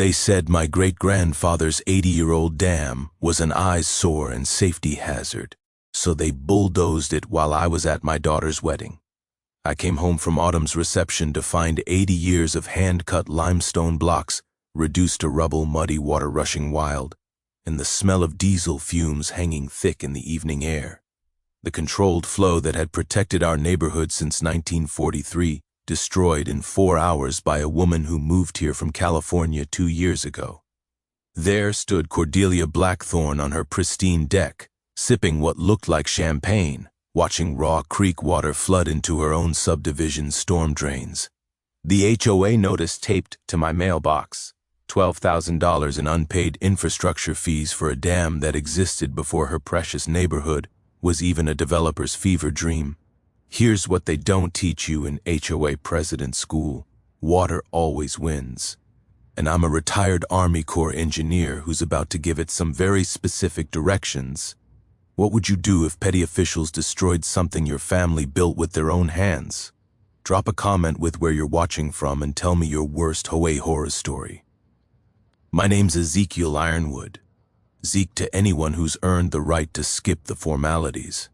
They said my great-grandfather's 80-year-old dam was an eyesore and safety hazard, so they bulldozed it while I was at my daughter's wedding. I came home from Autumn's reception to find 80 years of hand-cut limestone blocks reduced to rubble, muddy water rushing wild, and the smell of diesel fumes hanging thick in the evening air. The controlled flow that had protected our neighborhood since 1943 destroyed in 4 hours by a woman who moved here from California 2 years ago. There stood Cordelia Blackthorne on her pristine deck, sipping what looked like champagne, watching raw creek water flood into her own subdivision's storm drains. The HOA notice taped to my mailbox, $12,000 in unpaid infrastructure fees for a dam that existed before her precious neighborhood was even a developer's fever dream. Here's what they don't teach you in HOA president school: water always wins. And I'm a retired Army Corps engineer who's about to give it some very specific directions. What would you do if petty officials destroyed something your family built with their own hands? Drop a comment with where you're watching from and tell me your worst HOA horror story. My name's Ezekiel Ironwood. Zeke to anyone who's earned the right to skip the formalities.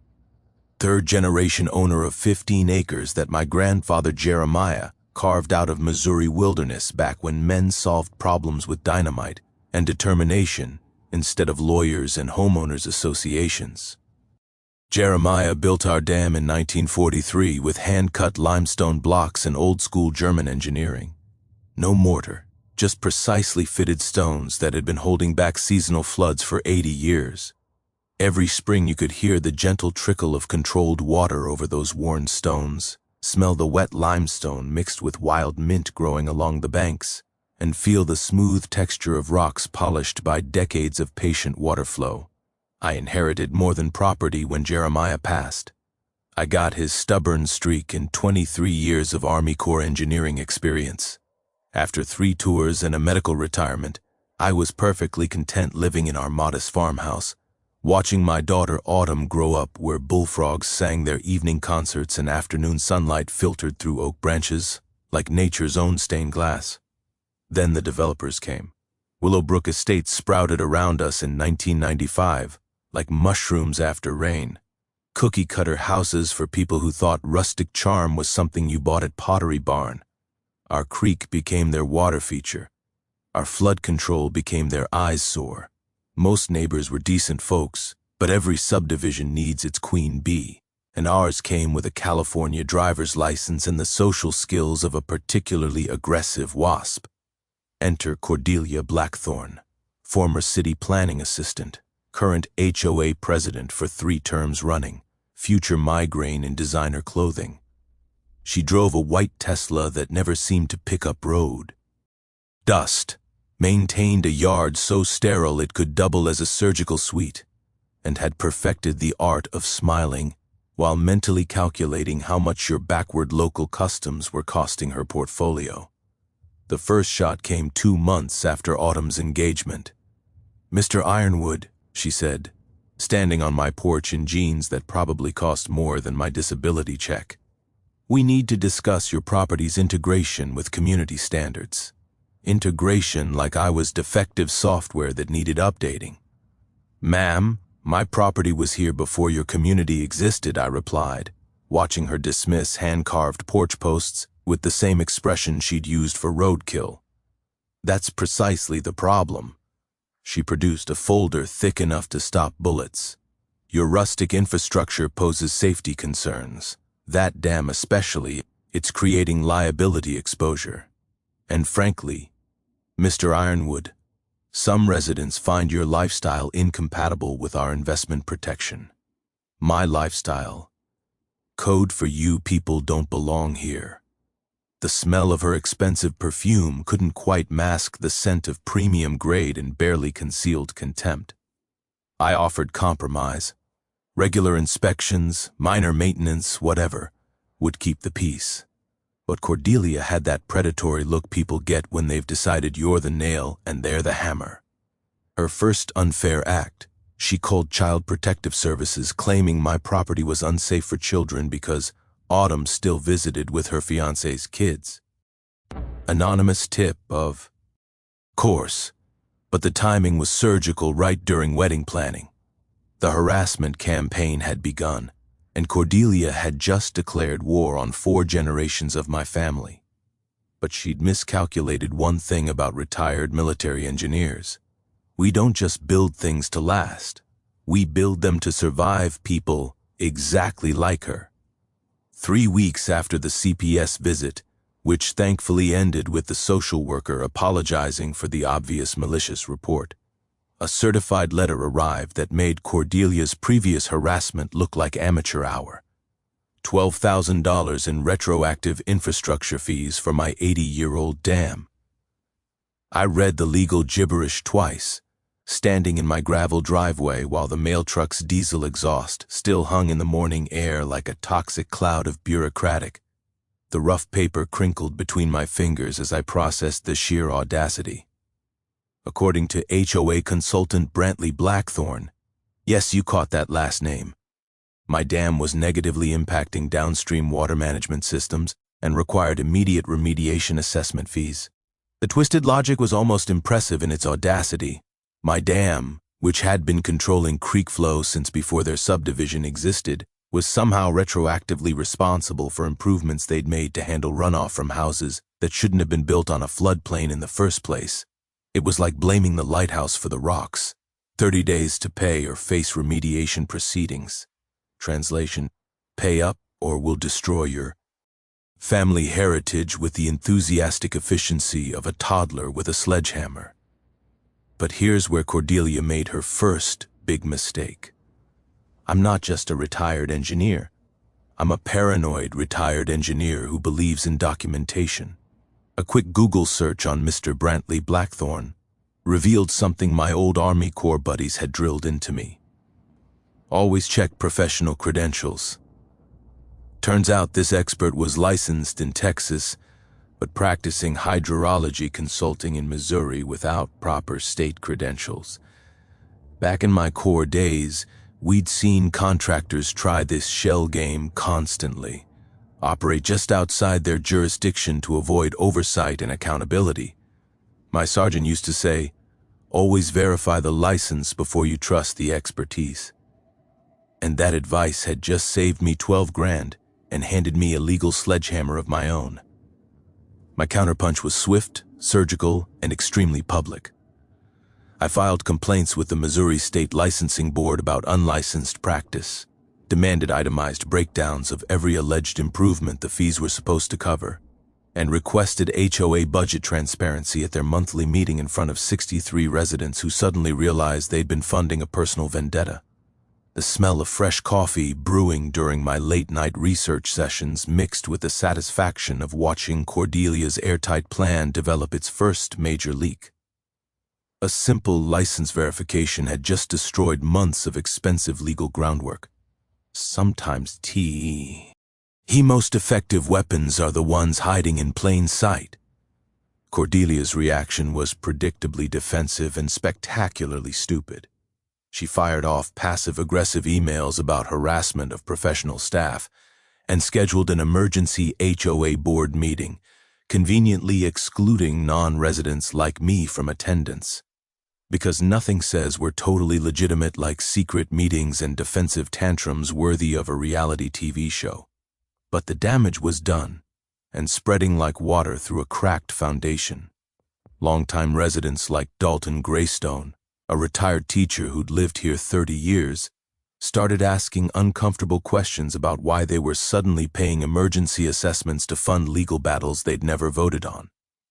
Third-generation owner of 15 acres that my grandfather Jeremiah carved out of Missouri wilderness back when men solved problems with dynamite and determination instead of lawyers and homeowners associations. Jeremiah built our dam in 1943 with hand-cut limestone blocks and old-school German engineering. No mortar, just precisely fitted stones that had been holding back seasonal floods for 80 years. Every spring you could hear the gentle trickle of controlled water over those worn stones, smell the wet limestone mixed with wild mint growing along the banks, and feel the smooth texture of rocks polished by decades of patient water flow. I inherited more than property when Jeremiah passed. I got his stubborn streak and 23 years of Army Corps engineering experience. After 3 tours and a medical retirement, I was perfectly content living in our modest farmhouse, watching my daughter Autumn grow up where bullfrogs sang their evening concerts and afternoon sunlight filtered through oak branches like nature's own stained glass. Then the developers came. Willowbrook Estates sprouted around us in 1995, like mushrooms after rain. Cookie-cutter houses for people who thought rustic charm was something you bought at Pottery Barn. Our creek became their water feature. Our flood control became their eyesore. Most neighbors were decent folks, but every subdivision needs its queen bee, and ours came with a California driver's license and the social skills of a particularly aggressive wasp. Enter Cordelia Blackthorne, former city planning assistant, current HOA president for 3 terms running, future migraine in designer clothing. She drove a white Tesla that never seemed to pick up road. Dust, maintained a yard so sterile it could double as a surgical suite, and had perfected the art of smiling while mentally calculating how much your backward local customs were costing her portfolio. The first shot came 2 months after Autumn's engagement. "Mr. Ironwood," she said, standing on my porch in jeans that probably cost more than my disability check, "we need to discuss your property's integration with community standards." Integration like I was defective software that needed updating. "Ma'am, my property was here before your community existed," I replied, watching her dismiss hand-carved porch posts with the same expression she'd used for roadkill. "That's precisely the problem." She produced a folder thick enough to stop bullets. "Your rustic infrastructure poses safety concerns. That dam especially, it's creating liability exposure. And frankly, Mr. Ironwood, some residents find your lifestyle incompatible with our investment protection." My lifestyle. Code for you people don't belong here. The smell of her expensive perfume couldn't quite mask the scent of premium grade and barely concealed contempt. I offered compromise. Regular inspections, minor maintenance, whatever, would keep the peace. But Cordelia had that predatory look people get when they've decided you're the nail and they're the hammer. Her first unfair act, she called Child Protective Services claiming my property was unsafe for children because Autumn still visited with her fiancé's kids. Anonymous tip of course, but the timing was surgical right during wedding planning. The harassment campaign had begun, and Cordelia had just declared war on 4 generations of my family. But she'd miscalculated one thing about retired military engineers. We don't just build things to last. We build them to survive people exactly like her. 3 weeks after the CPS visit, which thankfully ended with the social worker apologizing for the obvious malicious report, a certified letter arrived that made Cordelia's previous harassment look like amateur hour. $12,000 in retroactive infrastructure fees for my 80-year-old dam. I read the legal gibberish twice, standing in my gravel driveway while the mail truck's diesel exhaust still hung in the morning air like a toxic cloud of bureaucratic. The rough paper crinkled between my fingers as I processed the sheer audacity. According to HOA consultant Brantley Blackthorne, yes, you caught that last name, my dam was negatively impacting downstream water management systems and required immediate remediation assessment fees. The twisted logic was almost impressive in its audacity. My dam, which had been controlling creek flow since before their subdivision existed, was somehow retroactively responsible for improvements they'd made to handle runoff from houses that shouldn't have been built on a floodplain in the first place. It was like blaming the lighthouse for the rocks. 30 days to pay or face remediation proceedings. Translation: pay up or we'll destroy your family heritage with the enthusiastic efficiency of a toddler with a sledgehammer. But here's where Cordelia made her first big mistake. I'm not just a retired engineer. I'm a paranoid retired engineer who believes in documentation. A quick Google search on Mr. Brantley Blackthorne revealed something my old Army Corps buddies had drilled into me. Always check professional credentials. Turns out this expert was licensed in Texas, but practicing hydrology consulting in Missouri without proper state credentials. Back in my Corps days, we'd seen contractors try this shell game constantly, operate just outside their jurisdiction to avoid oversight and accountability. My sergeant used to say, always verify the license before you trust the expertise. And that advice had just saved me 12 grand and handed me a legal sledgehammer of my own. My counterpunch was swift, surgical, and extremely public. I filed complaints with the Missouri State Licensing Board about unlicensed practice, demanded itemized breakdowns of every alleged improvement the fees were supposed to cover, and requested HOA budget transparency at their monthly meeting in front of 63 residents who suddenly realized they'd been funding a personal vendetta. The smell of fresh coffee brewing during my late-night research sessions mixed with the satisfaction of watching Cordelia's airtight plan develop its first major leak. A simple license verification had just destroyed months of expensive legal groundwork. Sometimes the most effective weapons are the ones hiding in plain sight. Cordelia's reaction was predictably defensive and spectacularly stupid. She fired off passive-aggressive emails about harassment of professional staff and scheduled an emergency HOA board meeting, conveniently excluding non-residents like me from attendance. Because nothing says we're totally legitimate like secret meetings and defensive tantrums worthy of a reality TV show. But the damage was done and spreading like water through a cracked foundation. Longtime residents like Dalton Greystone, a retired teacher who'd lived here 30 years, started asking uncomfortable questions about why they were suddenly paying emergency assessments to fund legal battles they'd never voted on.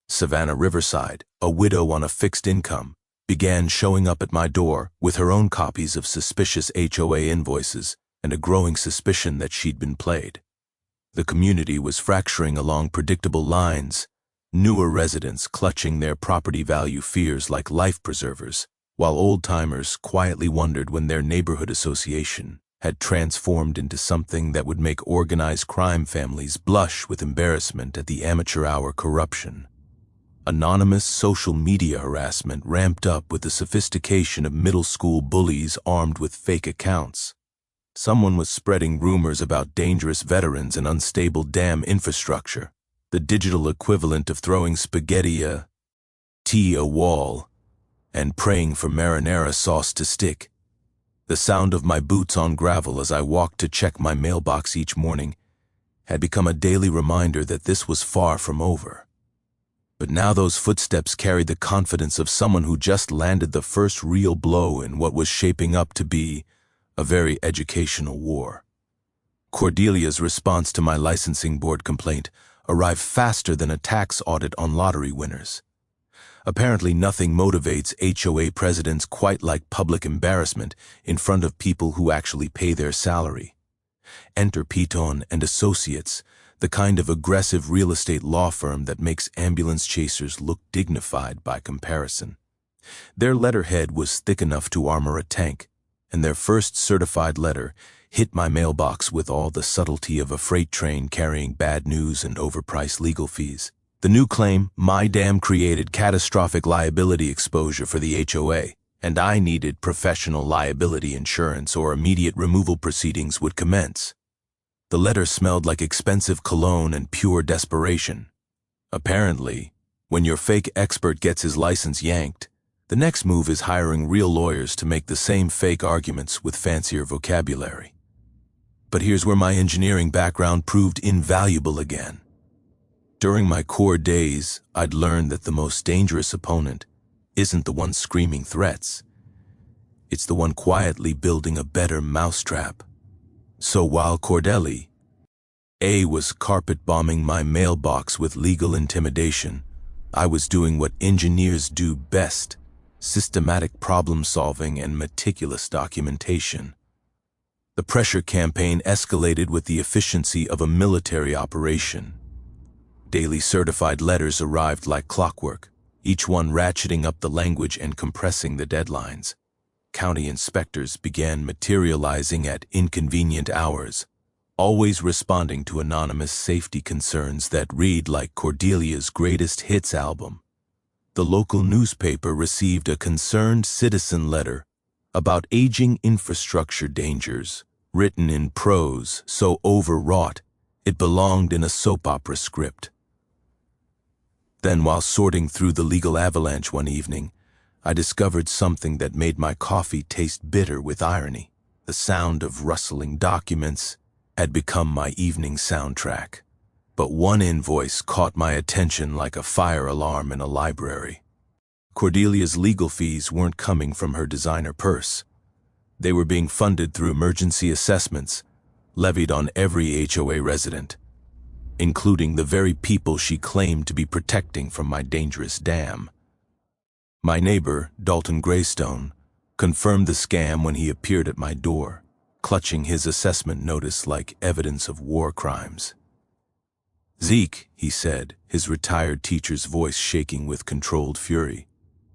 Savannah Riverside, a widow on a fixed income, began showing up at my door with her own copies of suspicious HOA invoices and a growing suspicion that she'd been played. The community was fracturing along predictable lines, newer residents clutching their property value fears like life preservers, while old-timers quietly wondered when their neighborhood association had transformed into something that would make organized crime families blush with embarrassment at the amateur-hour corruption. Anonymous social media harassment ramped up with the sophistication of middle school bullies armed with fake accounts. Someone was spreading rumors about dangerous veterans and unstable dam infrastructure, the digital equivalent of throwing spaghetti tea a wall, and praying for marinara sauce to stick. The sound of my boots on gravel as I walked to check my mailbox each morning had become a daily reminder that this was far from over. But now those footsteps carried the confidence of someone who just landed the first real blow in what was shaping up to be a very educational war. Cordelia's response to my licensing board complaint arrived faster than a tax audit on lottery winners. Apparently nothing motivates HOA presidents quite like public embarrassment in front of people who actually pay their salary. Enter Piton and Associates, the kind of aggressive real estate law firm that makes ambulance chasers look dignified by comparison. Their letterhead was thick enough to armor a tank, and their first certified letter hit my mailbox with all the subtlety of a freight train carrying bad news and overpriced legal fees. The new claim, my dam created catastrophic liability exposure for the HOA, and I needed professional liability insurance or immediate removal proceedings would commence. The letter smelled like expensive cologne and pure desperation. Apparently, when your fake expert gets his license yanked, the next move is hiring real lawyers to make the same fake arguments with fancier vocabulary. But here's where my engineering background proved invaluable again. During my core days, I'd learned that the most dangerous opponent isn't the one screaming threats. It's the one quietly building a better mousetrap. So while Cordelia was carpet bombing my mailbox with legal intimidation, I was doing what engineers do best: systematic problem solving and meticulous documentation. The pressure campaign escalated with the efficiency of a military operation. Daily certified letters arrived like clockwork, each one ratcheting up the language and compressing the deadlines. County inspectors began materializing at inconvenient hours, always responding to anonymous safety concerns that read like Cordelia's greatest hits album. The local newspaper received a concerned citizen letter about aging infrastructure dangers, written in prose so overwrought it belonged in a soap opera script. Then, while sorting through the legal avalanche one evening, I discovered something that made my coffee taste bitter with irony. The sound of rustling documents had become my evening soundtrack. But one invoice caught my attention like a fire alarm in a library. Cordelia's legal fees weren't coming from her designer purse. They were being funded through emergency assessments levied on every HOA resident, including the very people she claimed to be protecting from my dangerous dam. My neighbor, Dalton Greystone, confirmed the scam when he appeared at my door, clutching his assessment notice like evidence of war crimes. "Zeke," he said, his retired teacher's voice shaking with controlled fury,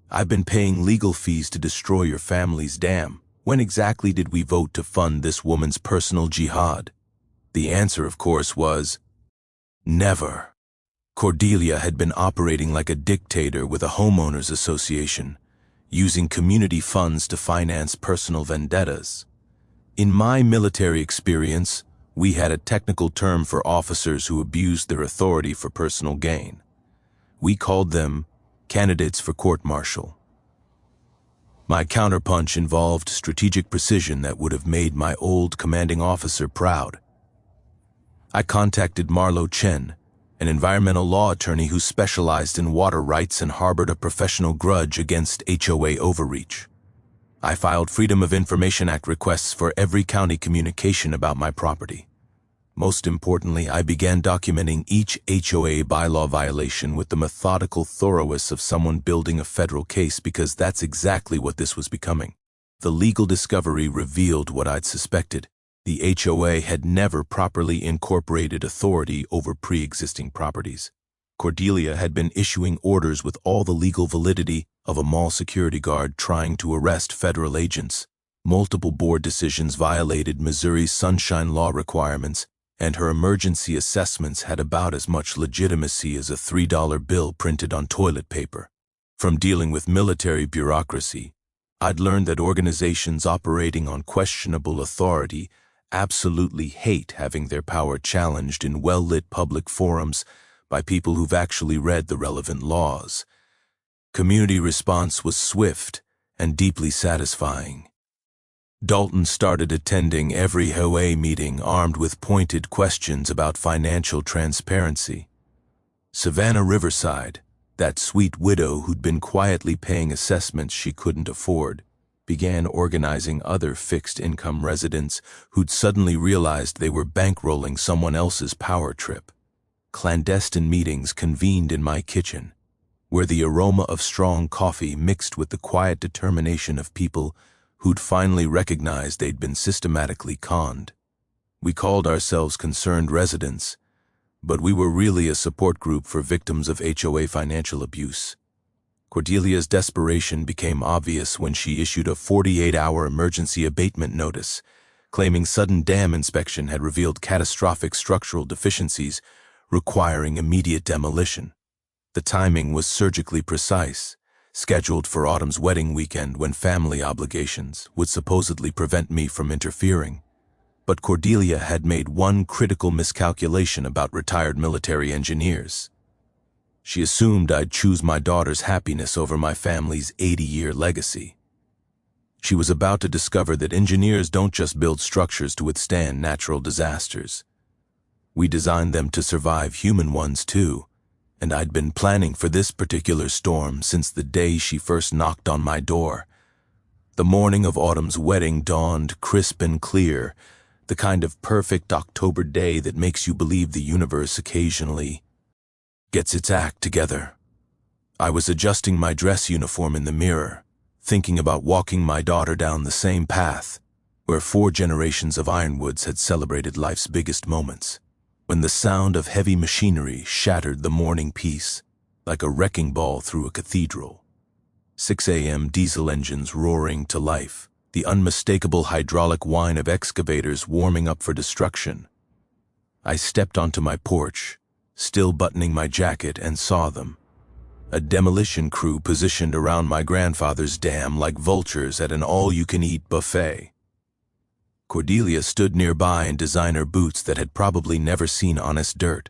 "I've been paying legal fees to destroy your family's dam. When exactly did we vote to fund this woman's personal jihad?" The answer, of course, was never. Cordelia had been operating like a dictator with a homeowners association, using community funds to finance personal vendettas. In my military experience, we had a technical term for officers who abused their authority for personal gain. We called them candidates for court-martial. My counterpunch involved strategic precision that would have made my old commanding officer proud. I contacted Marlowe Chen, an environmental law attorney who specialized in water rights and harbored a professional grudge against HOA overreach. I filed Freedom of Information Act requests for every county communication about my property. Most importantly, I began documenting each HOA bylaw violation with the methodical thoroughness of someone building a federal case, because that's exactly what this was becoming. The legal discovery revealed what I'd suspected. The HOA had never properly incorporated authority over pre-existing properties. Cordelia had been issuing orders with all the legal validity of a mall security guard trying to arrest federal agents. Multiple board decisions violated Missouri's sunshine law requirements, and her emergency assessments had about as much legitimacy as a $3 bill printed on toilet paper. From dealing with military bureaucracy, I'd learned that organizations operating on questionable authority absolutely hate having their power challenged in well-lit public forums by people who've actually read the relevant laws. Community response was swift and deeply satisfying. Dalton started attending every HOA meeting armed with pointed questions about financial transparency. Savannah Riverside, that sweet widow who'd been quietly paying assessments she couldn't afford, began organizing other fixed-income residents who'd suddenly realized they were bankrolling someone else's power trip. Clandestine meetings convened in my kitchen, where the aroma of strong coffee mixed with the quiet determination of people who'd finally recognized they'd been systematically conned. We called ourselves concerned residents, but we were really a support group for victims of HOA financial abuse. Cordelia's desperation became obvious when she issued a 48-hour emergency abatement notice, claiming sudden dam inspection had revealed catastrophic structural deficiencies requiring immediate demolition. The timing was surgically precise, scheduled for Autumn's wedding weekend when family obligations would supposedly prevent me from interfering. But Cordelia had made one critical miscalculation about retired military engineers. She assumed I'd choose my daughter's happiness over my family's 80-year legacy. She was about to discover that engineers don't just build structures to withstand natural disasters. We designed them to survive human ones too, and I'd been planning for this particular storm since the day she first knocked on my door. The morning of Autumn's wedding dawned crisp and clear, the kind of perfect October day that makes you believe the universe occasionally gets its act together. I was adjusting my dress uniform in the mirror, thinking about walking my daughter down the same path, where 4 generations of Ironwoods had celebrated life's biggest moments, when the sound of heavy machinery shattered the morning peace like a wrecking ball through a cathedral. 6 a.m. diesel engines roaring to life, the unmistakable hydraulic whine of excavators warming up for destruction. I stepped onto my porch, still buttoning my jacket, and saw them. A demolition crew positioned around my grandfather's dam like vultures at an all-you-can-eat buffet. Cordelia stood nearby in designer boots that had probably never seen honest dirt,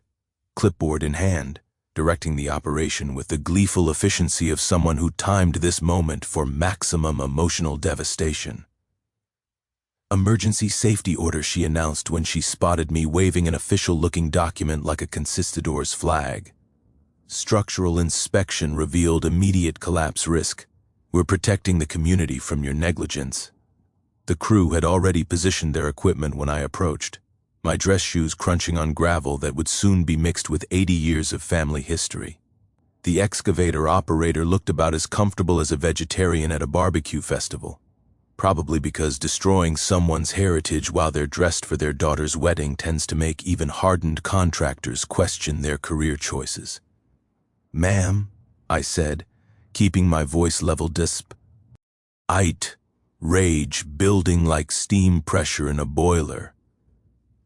clipboard in hand, directing the operation with the gleeful efficiency of someone who timed this moment for maximum emotional devastation. "Emergency safety order," she announced when she spotted me waving an official-looking document like a conquistador's flag. "Structural inspection revealed immediate collapse risk. We're protecting the community from your negligence." The crew had already positioned their equipment when I approached, my dress shoes crunching on gravel that would soon be mixed with 80 years of family history. The excavator operator looked about as comfortable as a vegetarian at a barbecue festival, probably because destroying someone's heritage while they're dressed for their daughter's wedding tends to make even hardened contractors question their career choices. "Ma'am," I said, keeping my voice level rage building like steam pressure in a boiler.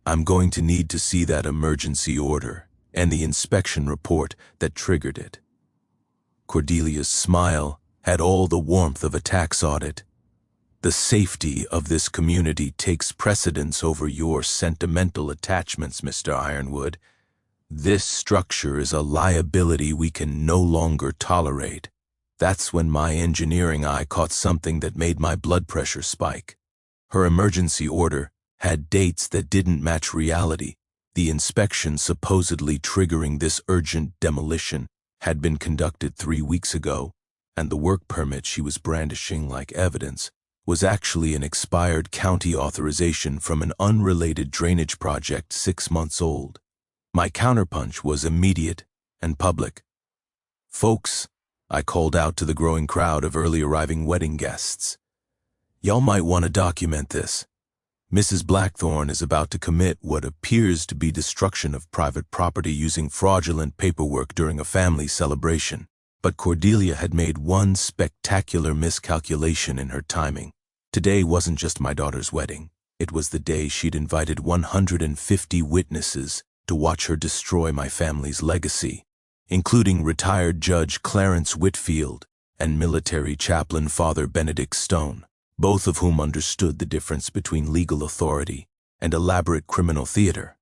"I'm going to need to see that emergency order and the inspection report that triggered it." Cordelia's smile had all the warmth of a tax audit. "The safety of this community takes precedence over your sentimental attachments, Mr. Ironwood. This structure is a liability we can no longer tolerate." That's when my engineering eye caught something that made my blood pressure spike. Her emergency order had dates that didn't match reality. The inspection supposedly triggering this urgent demolition had been conducted 3 weeks ago, and the work permit she was brandishing like evidence was actually an expired county authorization from an unrelated drainage project 6 months old. My counterpunch was immediate and public. "Folks," I called out to the growing crowd of early arriving wedding guests, "y'all might want to document this. Mrs. Blackthorne is about to commit what appears to be destruction of private property using fraudulent paperwork during a family celebration." But Cordelia had made one spectacular miscalculation in her timing. Today wasn't just my daughter's wedding. It was the day she'd invited 150 witnesses to watch her destroy my family's legacy, including retired Judge Clarence Whitfield and military chaplain Father Benedict Stone, both of whom understood the difference between legal authority and elaborate criminal theater.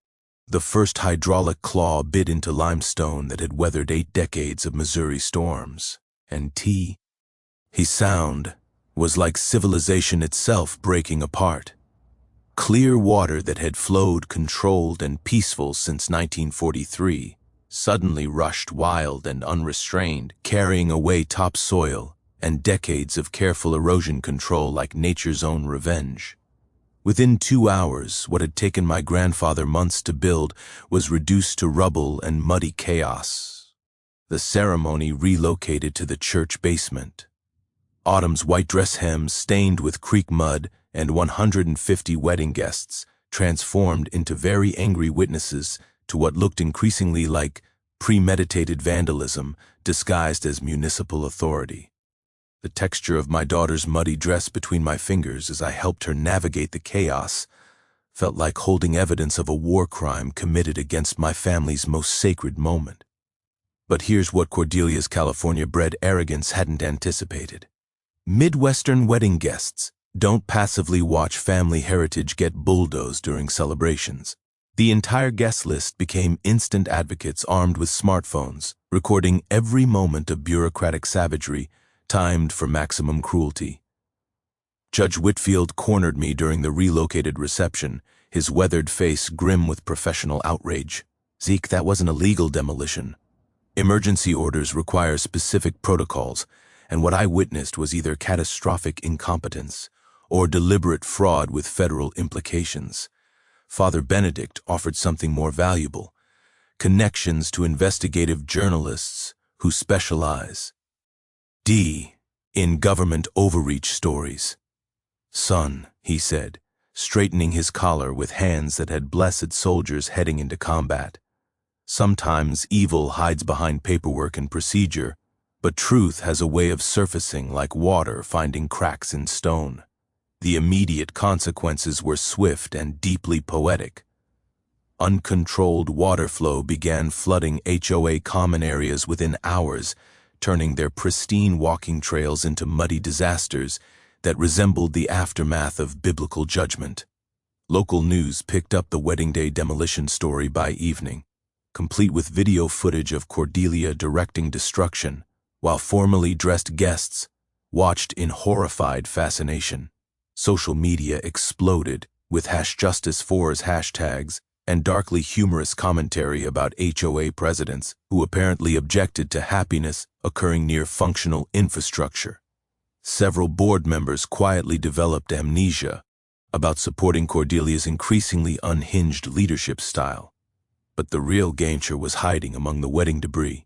The first hydraulic claw bit into limestone that had weathered 8 decades of Missouri storms, and tea. His sound was like civilization itself breaking apart. Clear water that had flowed controlled and peaceful since 1943 suddenly rushed wild and unrestrained, carrying away topsoil and decades of careful erosion control like nature's own revenge. Within 2 hours, what had taken my grandfather months to build was reduced to rubble and muddy chaos. The ceremony relocated to the church basement. Autumn's white dress hem stained with creek mud and 150 wedding guests transformed into very angry witnesses to what looked increasingly like premeditated vandalism disguised as municipal authority. The texture of my daughter's muddy dress between my fingers as I helped her navigate the chaos felt like holding evidence of a war crime committed against my family's most sacred moment. But here's what Cordelia's California-bred arrogance hadn't anticipated. Midwestern wedding guests don't passively watch family heritage get bulldozed during celebrations. The entire guest list became instant advocates armed with smartphones, recording every moment of bureaucratic savagery timed for maximum cruelty. Judge Whitfield cornered me during the relocated reception, his weathered face grim with professional outrage. "Zeke, that wasn't a legal demolition. Emergency orders require specific protocols, and what I witnessed was either catastrophic incompetence or deliberate fraud with federal implications." Father Benedict offered something more valuable: connections to investigative journalists who specialize in government overreach stories. "Son," he said, straightening his collar with hands that had blessed soldiers heading into combat, "sometimes evil hides behind paperwork and procedure, but truth has a way of surfacing like water finding cracks in stone." The immediate consequences were swift and deeply poetic. Uncontrolled water flow began flooding HOA common areas within hours, turning their pristine walking trails into muddy disasters that resembled the aftermath of biblical judgment. Local news picked up the wedding day demolition story by evening, complete with video footage of Cordelia directing destruction, while formally dressed guests watched in horrified fascination. Social media exploded with #Justice4's hashtags and darkly humorous commentary about HOA presidents who apparently objected to happiness occurring near functional infrastructure. Several board members quietly developed amnesia about supporting Cordelia's increasingly unhinged leadership style. But the real gangster was hiding among the wedding debris.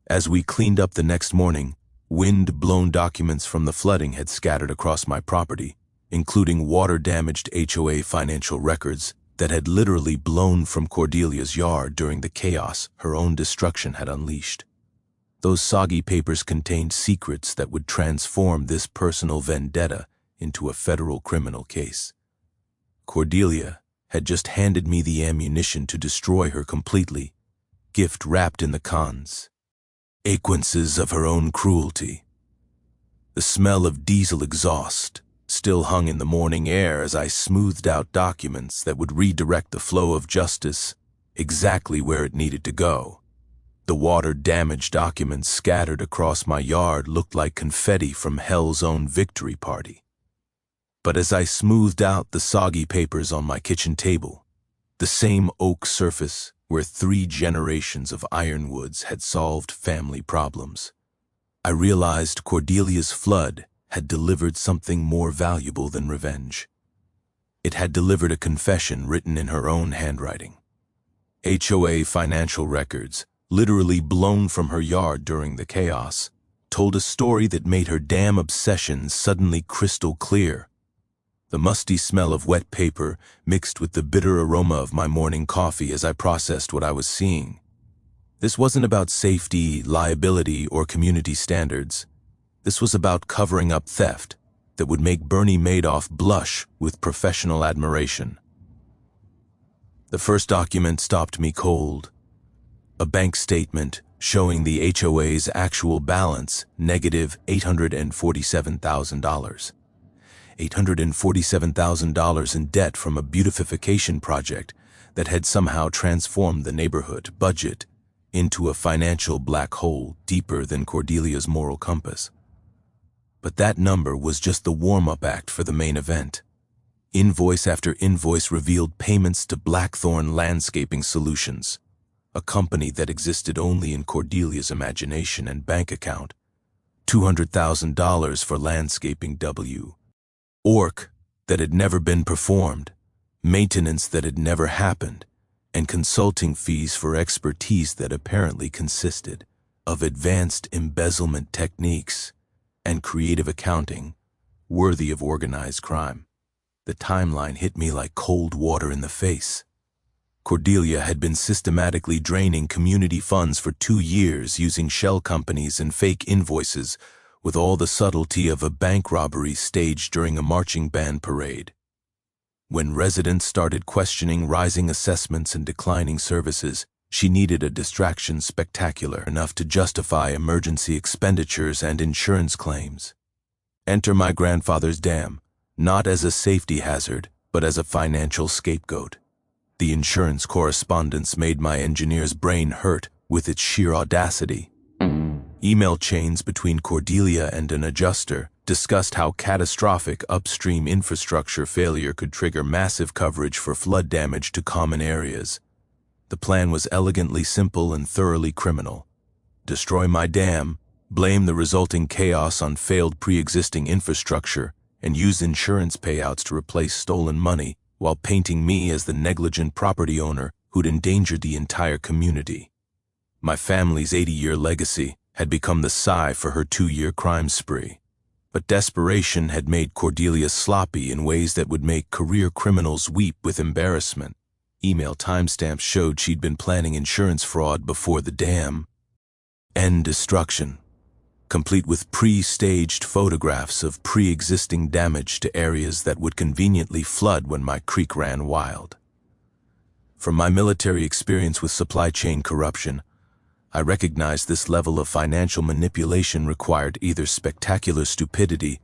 As we cleaned up the next morning, wind-blown documents from the flooding had scattered across my property, including water-damaged HOA financial records that had literally blown from Cordelia's yard during the chaos her own destruction had unleashed. Those soggy papers contained secrets that would transform this personal vendetta into a federal criminal case. Cordelia had just handed me the ammunition to destroy her completely, gift wrapped in the consequences of her own cruelty. The smell of diesel exhaust still hung in the morning air as I smoothed out documents that would redirect the flow of justice exactly where it needed to go. The water-damaged documents scattered across my yard looked like confetti from hell's own victory party. But as I smoothed out the soggy papers on my kitchen table, the same oak surface where 3 generations of ironwoods had solved family problems, I realized Cordelia's flood had delivered something more valuable than revenge. It had delivered a confession written in her own handwriting. HOA financial records, literally blown from her yard during the chaos, told a story that made her damn obsessions suddenly crystal clear. The musty smell of wet paper mixed with the bitter aroma of my morning coffee as I processed what I was seeing. This wasn't about safety, liability, or community standards. This was about covering up theft that would make Bernie Madoff blush with professional admiration. The first document stopped me cold. A bank statement showing the HOA's actual balance, negative $847,000. $847,000 in debt from a beautification project that had somehow transformed the neighborhood. Budget into a financial black hole deeper than Cordelia's moral compass. But that number was just the warm-up act for the main event. Invoice after invoice revealed payments to Blackthorn Landscaping Solutions, a company that existed only in Cordelia's imagination and bank account. $200,000 for landscaping work that had never been performed, maintenance that had never happened, and consulting fees for expertise that apparently consisted of advanced embezzlement techniques and creative accounting worthy of organized crime. The timeline hit me like cold water in the face. Cordelia had been systematically draining community funds for 2 years using shell companies and fake invoices with all the subtlety of a bank robbery staged during a marching band parade. When residents started questioning rising assessments and declining services, she needed a distraction spectacular enough to justify emergency expenditures and insurance claims. Enter my grandfather's dam, not as a safety hazard, but as a financial scapegoat. The insurance correspondence made my engineer's brain hurt with its sheer audacity. Email chains between Cordelia and an adjuster discussed how catastrophic upstream infrastructure failure could trigger massive coverage for flood damage to common areas. The plan was elegantly simple and thoroughly criminal. Destroy my dam, blame the resulting chaos on failed pre-existing infrastructure, and use insurance payouts to replace stolen money while painting me as the negligent property owner who'd endangered the entire community. My family's 80-year legacy had become the sigh for her 2-year crime spree. But desperation had made Cordelia sloppy in ways that would make career criminals weep with embarrassment. Email timestamps showed she'd been planning insurance fraud before the dam. End destruction, complete with pre-staged photographs of pre-existing damage to areas that would conveniently flood when my creek ran wild. From my military experience with supply chain corruption, I recognized this level of financial manipulation required either spectacular stupidity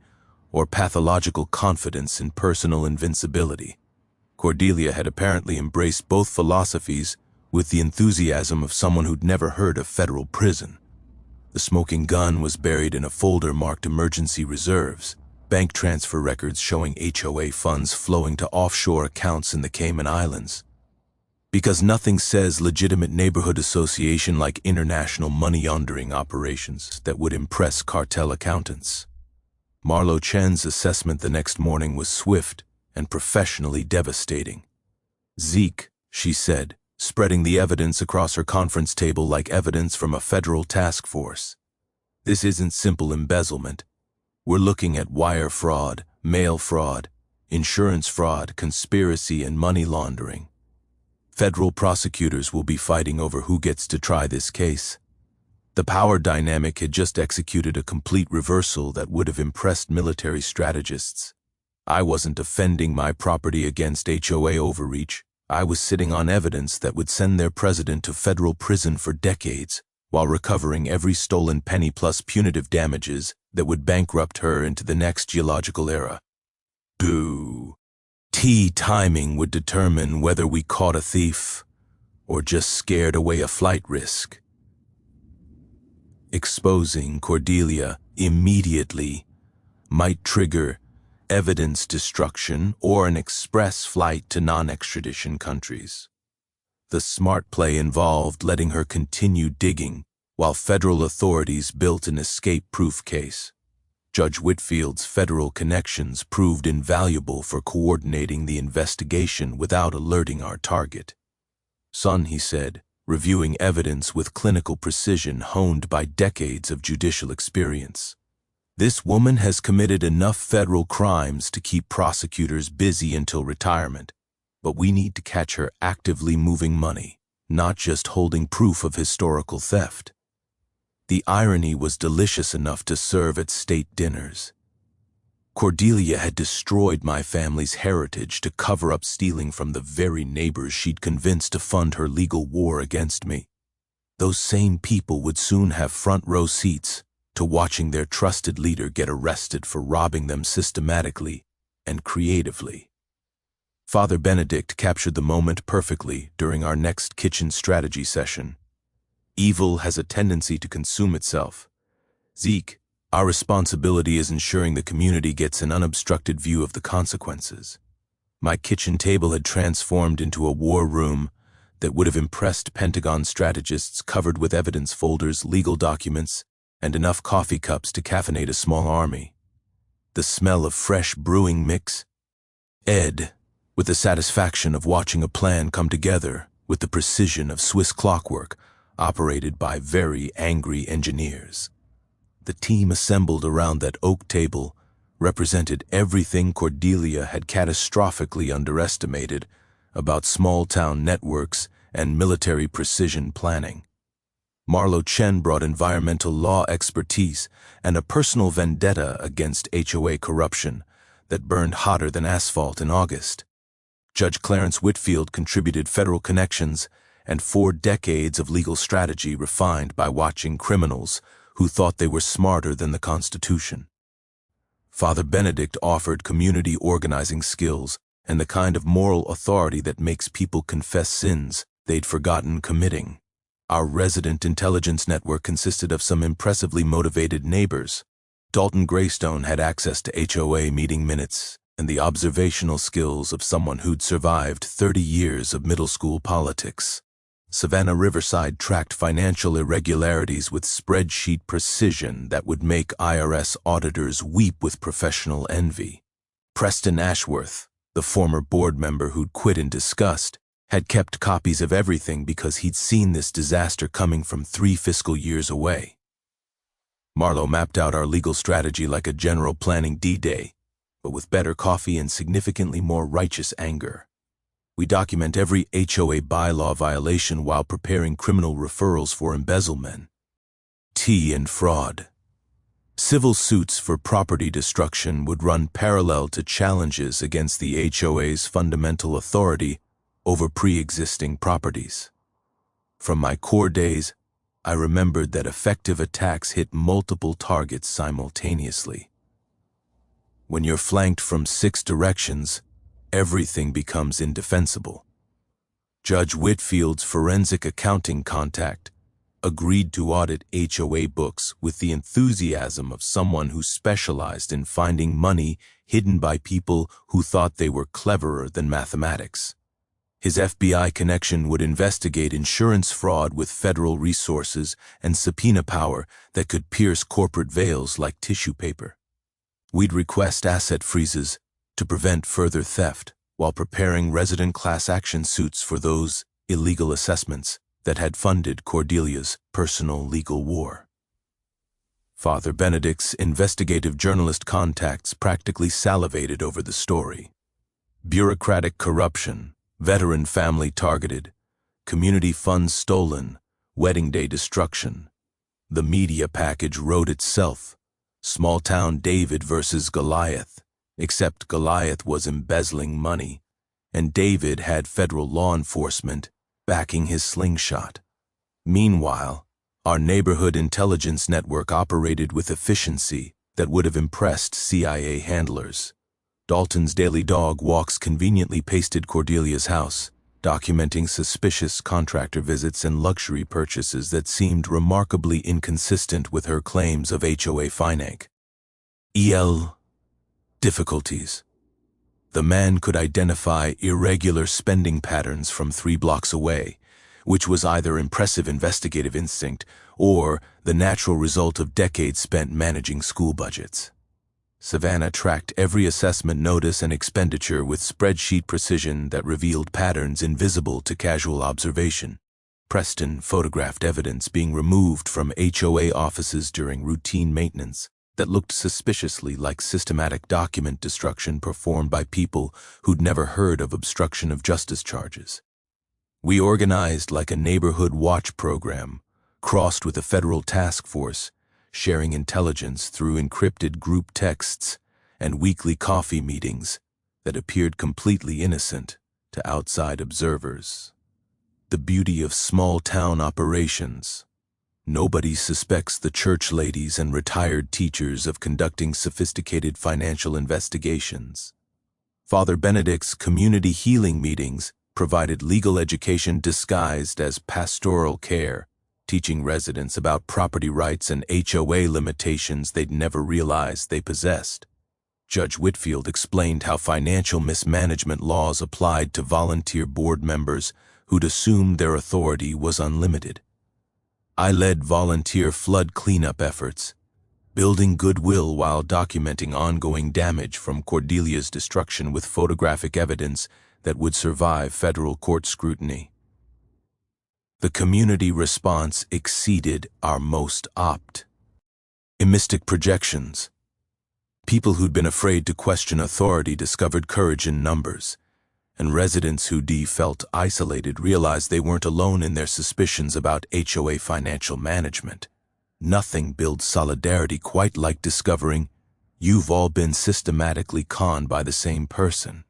or pathological confidence in personal invincibility. Cordelia had apparently embraced both philosophies with the enthusiasm of someone who'd never heard of federal prison. The smoking gun was buried in a folder marked Emergency Reserves, bank transfer records showing HOA funds flowing to offshore accounts in the Cayman Islands. Because nothing says legitimate neighborhood association like international money laundering operations that would impress cartel accountants. Marlo Chen's assessment the next morning was swift and professionally devastating. Zeke, she said, spreading the evidence across her conference table like evidence from a federal task force. This isn't simple embezzlement. We're looking at wire fraud, mail fraud, insurance fraud, conspiracy, and money laundering. Federal prosecutors will be fighting over who gets to try this case. The power dynamic had just executed a complete reversal that would have impressed military strategists. I wasn't defending my property against HOA overreach. I was sitting on evidence that would send their president to federal prison for decades while recovering every stolen penny plus punitive damages that would bankrupt her into the next geological era. Boo. Timing would determine whether we caught a thief or just scared away a flight risk. Exposing Cordelia immediately might trigger evidence destruction or an express flight to non-extradition countries. The smart play involved letting her continue digging while federal authorities built an escape-proof case. Judge Whitfield's federal connections proved invaluable for coordinating the investigation without alerting our target. Son, he said, reviewing evidence with clinical precision honed by decades of judicial experience. This woman has committed enough federal crimes to keep prosecutors busy until retirement, but we need to catch her actively moving money, not just holding proof of historical theft. The irony was delicious enough to serve at state dinners. Cordelia had destroyed my family's heritage to cover up stealing from the very neighbors she'd convinced to fund her legal war against me. Those same people would soon have front-row seats to watching their trusted leader get arrested for robbing them systematically and creatively. Father Benedict captured the moment perfectly during our next kitchen strategy session. Evil has a tendency to consume itself. Zeke, our responsibility is ensuring the community gets an unobstructed view of the consequences. My kitchen table had transformed into a war room that would have impressed Pentagon strategists, covered with evidence folders, legal documents, and enough coffee cups to caffeinate a small army. The smell of fresh brewing mix. Ed, with the satisfaction of watching a plan come together with the precision of Swiss clockwork, operated by very angry engineers. The team assembled around that oak table represented everything Cordelia had catastrophically underestimated about small-town networks and military precision planning. Marlo Chen brought environmental law expertise and a personal vendetta against HOA corruption that burned hotter than asphalt in August. Judge Clarence Whitfield contributed federal connections and 4 decades of legal strategy refined by watching criminals who thought they were smarter than the Constitution. Father Benedict offered community organizing skills and the kind of moral authority that makes people confess sins they'd forgotten committing. Our resident intelligence network consisted of some impressively motivated neighbors. Dalton Greystone had access to HOA meeting minutes and the observational skills of someone who'd survived 30 years of middle school politics. Savannah Riverside tracked financial irregularities with spreadsheet precision that would make IRS auditors weep with professional envy. Preston Ashworth, the former board member who'd quit in disgust, had kept copies of everything because he'd seen this disaster coming from 3 fiscal years away. Marlo mapped out our legal strategy like a general planning D-Day, but with better coffee and significantly more righteous anger. We document every HOA bylaw violation while preparing criminal referrals for embezzlement, tea, and fraud. Civil suits for property destruction would run parallel to challenges against the HOA's fundamental authority over pre-existing properties. From my core days, I remembered that effective attacks hit multiple targets simultaneously. When you're flanked from 6 directions, everything becomes indefensible. Judge Whitfield's forensic accounting contact agreed to audit HOA books with the enthusiasm of someone who specialized in finding money hidden by people who thought they were cleverer than mathematics. His FBI connection would investigate insurance fraud with federal resources and subpoena power that could pierce corporate veils like tissue paper. We'd request asset freezes to prevent further theft while preparing resident class action suits for those illegal assessments that had funded Cordelia's personal legal war. Father Benedict's investigative journalist contacts practically salivated over the story. Bureaucratic corruption, veteran family targeted, community funds stolen, wedding day destruction. The media package wrote itself. Small-town David versus Goliath, except Goliath was embezzling money, and David had federal law enforcement backing his slingshot. Meanwhile, our neighborhood intelligence network operated with efficiency that would have impressed CIA handlers. Dalton's daily dog walks conveniently pasted Cordelia's house, documenting suspicious contractor visits and luxury purchases that seemed remarkably inconsistent with her claims of HOA finance. Difficulties. The man could identify irregular spending patterns from 3 blocks away, which was either impressive investigative instinct or the natural result of decades spent managing school budgets. Savannah tracked every assessment notice and expenditure with spreadsheet precision that revealed patterns invisible to casual observation. Preston photographed evidence being removed from HOA offices during routine maintenance that looked suspiciously like systematic document destruction performed by people who'd never heard of obstruction of justice charges. We organized like a neighborhood watch program, crossed with a federal task force, sharing intelligence through encrypted group texts and weekly coffee meetings that appeared completely innocent to outside observers. The beauty of small-town operations. Nobody suspects the church ladies and retired teachers of conducting sophisticated financial investigations. Father Benedict's community healing meetings provided legal education disguised as pastoral care teaching residents about property rights and HOA limitations they'd never realized they possessed. Judge Whitfield explained how financial mismanagement laws applied to volunteer board members who'd assumed their authority was unlimited. I led volunteer flood cleanup efforts, building goodwill while documenting ongoing damage from Cordelia's destruction with photographic evidence that would survive federal court scrutiny. The community response exceeded our most optimistic projections. People who'd been afraid to question authority discovered courage in numbers, and residents who felt isolated realized they weren't alone in their suspicions about HOA financial management. Nothing builds solidarity quite like discovering you've all been systematically conned by the same person.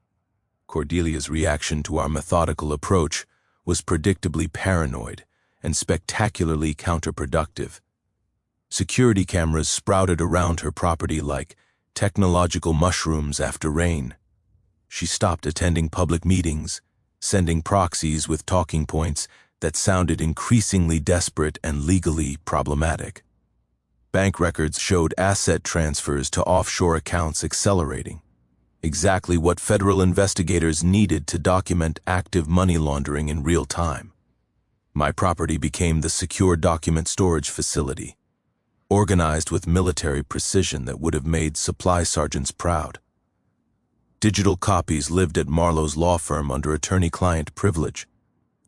Cordelia's reaction to our methodical approach was predictably paranoid and spectacularly counterproductive. Security cameras sprouted around her property like technological mushrooms after rain. She stopped attending public meetings, sending proxies with talking points that sounded increasingly desperate and legally problematic. Bank records showed asset transfers to offshore accounts accelerating, exactly what federal investigators needed to document active money laundering in real time. My property became the secure document storage facility, organized with military precision that would have made supply sergeants proud. Digital copies lived at Marlowe's law firm under attorney-client privilege.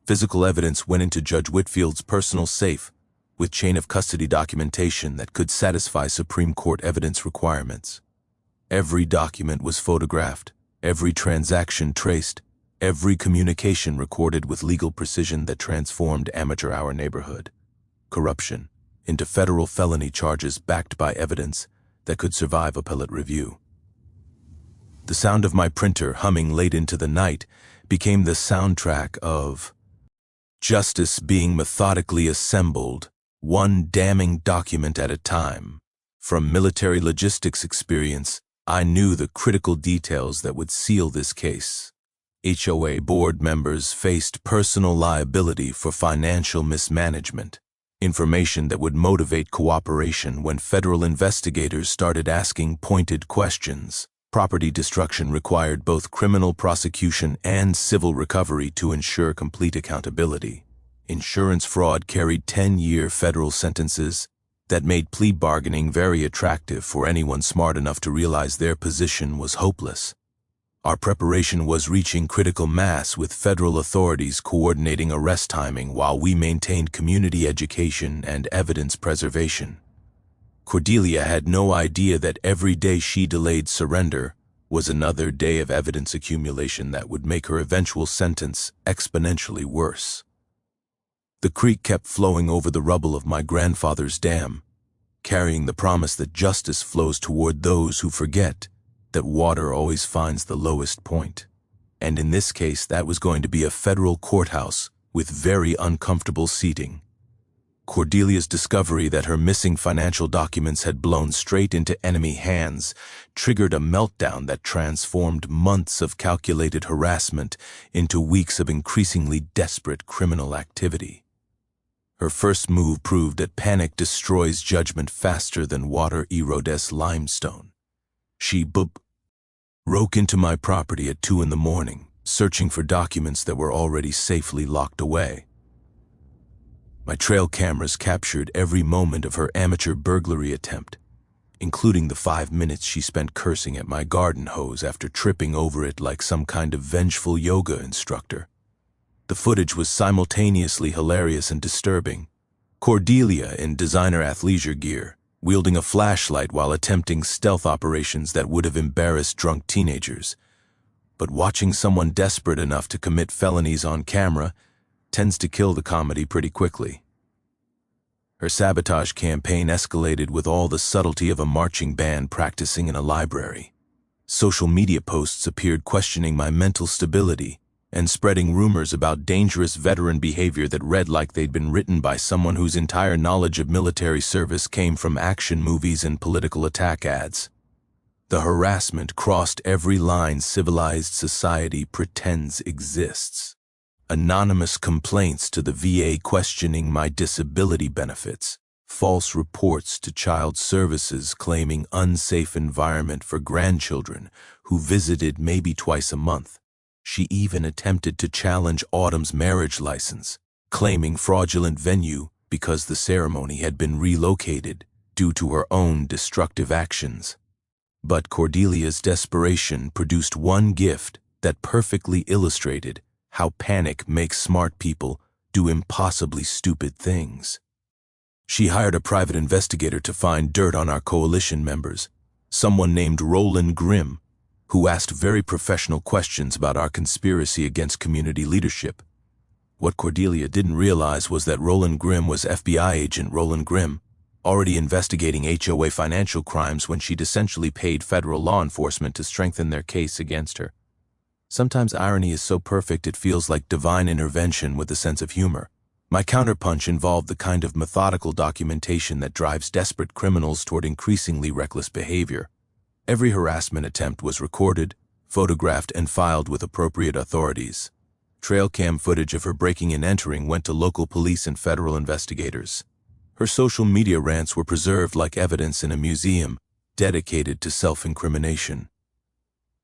Physical evidence went into Judge Whitfield's personal safe with chain of custody documentation that could satisfy Supreme Court evidence requirements. Every document was photographed, every transaction traced, every communication recorded with legal precision that transformed amateur hour neighborhood corruption into federal felony charges backed by evidence that could survive appellate review. The sound of my printer humming late into the night became the soundtrack of justice being methodically assembled, one damning document at a time. From military logistics experience, I knew the critical details that would seal this case. HOA board members faced personal liability for financial mismanagement, information that would motivate cooperation when federal investigators started asking pointed questions. Property destruction required both criminal prosecution and civil recovery to ensure complete accountability. Insurance fraud carried 10-year federal sentences that made plea bargaining very attractive for anyone smart enough to realize their position was hopeless. Our preparation was reaching critical mass with federal authorities coordinating arrest timing while we maintained community education and evidence preservation. Cordelia had no idea that every day she delayed surrender was another day of evidence accumulation that would make her eventual sentence exponentially worse. The creek kept flowing over the rubble of my grandfather's dam, carrying the promise that justice flows toward those who forget that water always finds the lowest point. And in this case, that was going to be a federal courthouse with very uncomfortable seating. Cordelia's discovery that her missing financial documents had blown straight into enemy hands triggered a meltdown that transformed months of calculated harassment into weeks of increasingly desperate criminal activity. Her first move proved that panic destroys judgment faster than water erodes limestone. She broke into my property at 2 a.m, searching for documents that were already safely locked away. My trail cameras captured every moment of her amateur burglary attempt, including the 5 minutes she spent cursing at my garden hose after tripping over it like some kind of vengeful yoga instructor. The footage was simultaneously hilarious and disturbing. Cordelia in designer athleisure gear, wielding a flashlight while attempting stealth operations that would have embarrassed drunk teenagers. But watching someone desperate enough to commit felonies on camera tends to kill the comedy pretty quickly. Her sabotage campaign escalated with all the subtlety of a marching band practicing in a library. Social media posts appeared questioning my mental stability and spreading rumors about dangerous veteran behavior that read like they'd been written by someone whose entire knowledge of military service came from action movies and political attack ads. The harassment crossed every line civilized society pretends exists. anonymous complaints to the VA questioning my disability benefits, false reports to child services claiming unsafe environment for grandchildren who visited maybe twice a month. She even attempted to challenge Autumn's marriage license, claiming fraudulent venue because the ceremony had been relocated due to her own destructive actions. But Cordelia's desperation produced one gift that perfectly illustrated how panic makes smart people do impossibly stupid things. She hired a private investigator to find dirt on our coalition members, someone named Roland Grimm, who asked very professional questions about our conspiracy against community leadership. What Cordelia didn't realize was that Roland Grimm was FBI agent Roland Grimm, already investigating HOA financial crimes when she'd essentially paid federal law enforcement to strengthen their case against her. Sometimes irony is so perfect it feels like divine intervention with a sense of humor. My counterpunch involved the kind of methodical documentation that drives desperate criminals toward increasingly reckless behavior. Every harassment attempt was recorded, photographed, and filed with appropriate authorities. Trail cam footage of her breaking and entering went to local police and federal investigators. Her social media rants were preserved like evidence in a museum dedicated to self-incrimination.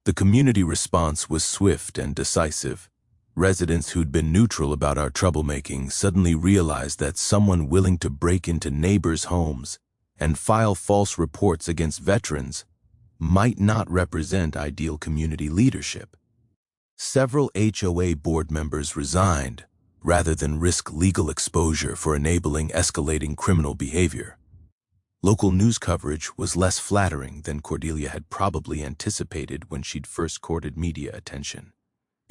The community response was swift and decisive. Residents who'd been neutral about our troublemaking suddenly realized that someone willing to break into neighbors' homes and file false reports against veterans might not represent ideal community leadership. Several HOA board members resigned rather than risk legal exposure for enabling escalating criminal behavior. Local news coverage was less flattering than Cordelia had probably anticipated when she'd first courted media attention.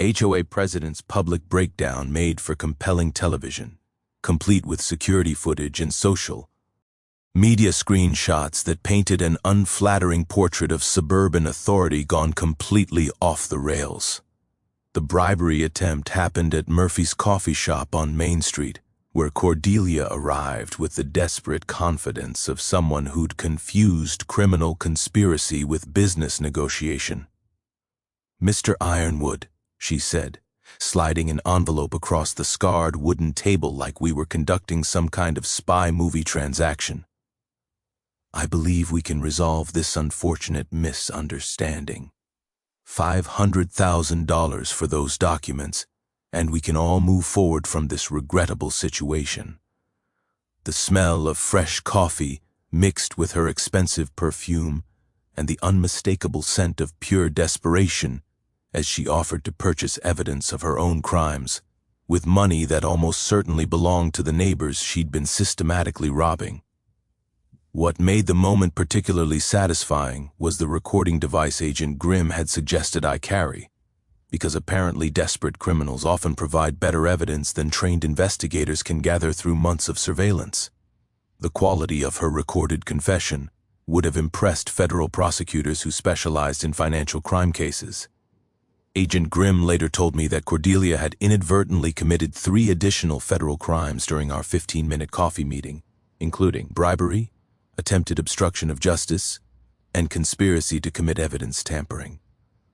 HOA president's public breakdown made for compelling television, complete with security footage and social media screenshots that painted an unflattering portrait of suburban authority gone completely off the rails. The bribery attempt happened at Murphy's coffee shop on Main Street, where Cordelia arrived with the desperate confidence of someone who'd confused criminal conspiracy with business negotiation. "Mr. Ironwood," she said, sliding an envelope across the scarred wooden table like we were conducting some kind of spy movie transaction. "I believe we can resolve this unfortunate misunderstanding. $500,000 for those documents, and we can all move forward from this regrettable situation." The smell of fresh coffee mixed with her expensive perfume and the unmistakable scent of pure desperation as she offered to purchase evidence of her own crimes with money that almost certainly belonged to the neighbors she'd been systematically robbing. What made the moment particularly satisfying was the recording device Agent Grimm had suggested I carry, because apparently desperate criminals often provide better evidence than trained investigators can gather through months of surveillance. The quality of her recorded confession would have impressed federal prosecutors who specialized in financial crime cases. Agent Grimm later told me that Cordelia had inadvertently committed 3 additional federal crimes during our 15-minute coffee meeting, including bribery, attempted obstruction of justice, and conspiracy to commit evidence tampering.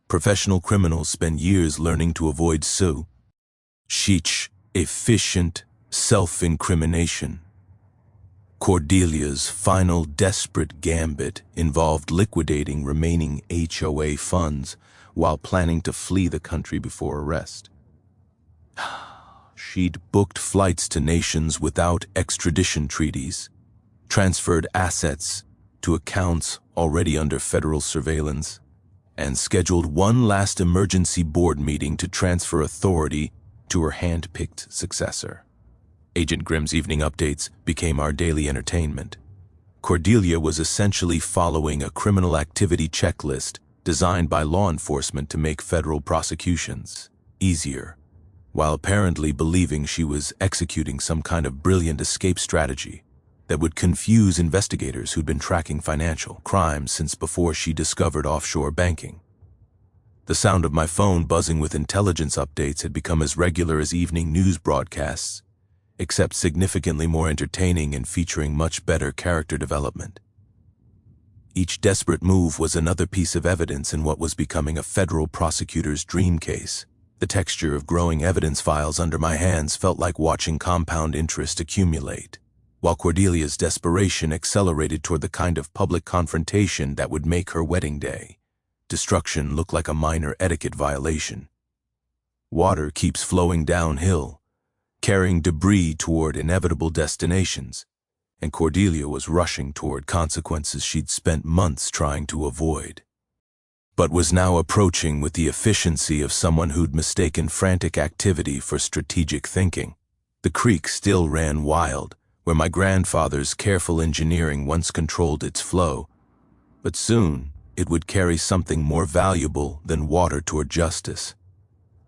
Professional criminals spend years learning to avoid such efficient self-incrimination. Cordelia's final desperate gambit involved liquidating remaining HOA funds while planning to flee the country before arrest. She'd booked flights to nations without extradition treaties, transferred assets to accounts already under federal surveillance, and scheduled one last emergency board meeting to transfer authority to her hand-picked successor. Agent Grimm's evening updates became our daily entertainment. Cordelia was essentially following a criminal activity checklist designed by law enforcement to make federal prosecutions easier, while apparently believing she was executing some kind of brilliant escape strategy that would confuse investigators who'd been tracking financial crimes since before she discovered offshore banking. The sound of my phone buzzing with intelligence updates had become as regular as evening news broadcasts, except significantly more entertaining and featuring much better character development. Each desperate move was another piece of evidence in what was becoming a federal prosecutor's dream case The texture of growing evidence files under my hands felt like watching compound interest accumulate, while Cordelia's desperation accelerated toward the kind of public confrontation that would make her wedding day. Destruction looked like a minor etiquette violation. Water keeps flowing downhill, carrying debris toward inevitable destinations, and Cordelia was rushing toward consequences she'd spent months trying to avoid, but was now approaching with the efficiency of someone who'd mistaken frantic activity for strategic thinking. The creek still ran wild, where my grandfather's careful engineering once controlled its flow, but soon it would carry something more valuable than water toward justice.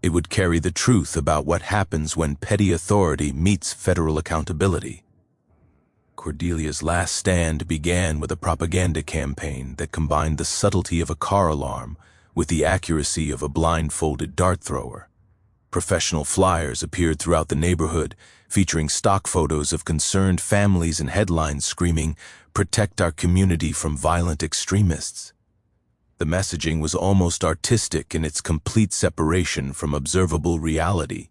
It would carry the truth about what happens when petty authority meets federal accountability. Cordelia's last stand began with a propaganda campaign that combined the subtlety of a car alarm with the accuracy of a blindfolded dart thrower. Professional flyers appeared throughout the neighborhood, featuring stock photos of concerned families and headlines screaming, "Protect our community from violent extremists." The messaging was almost artistic in its complete separation from observable reality.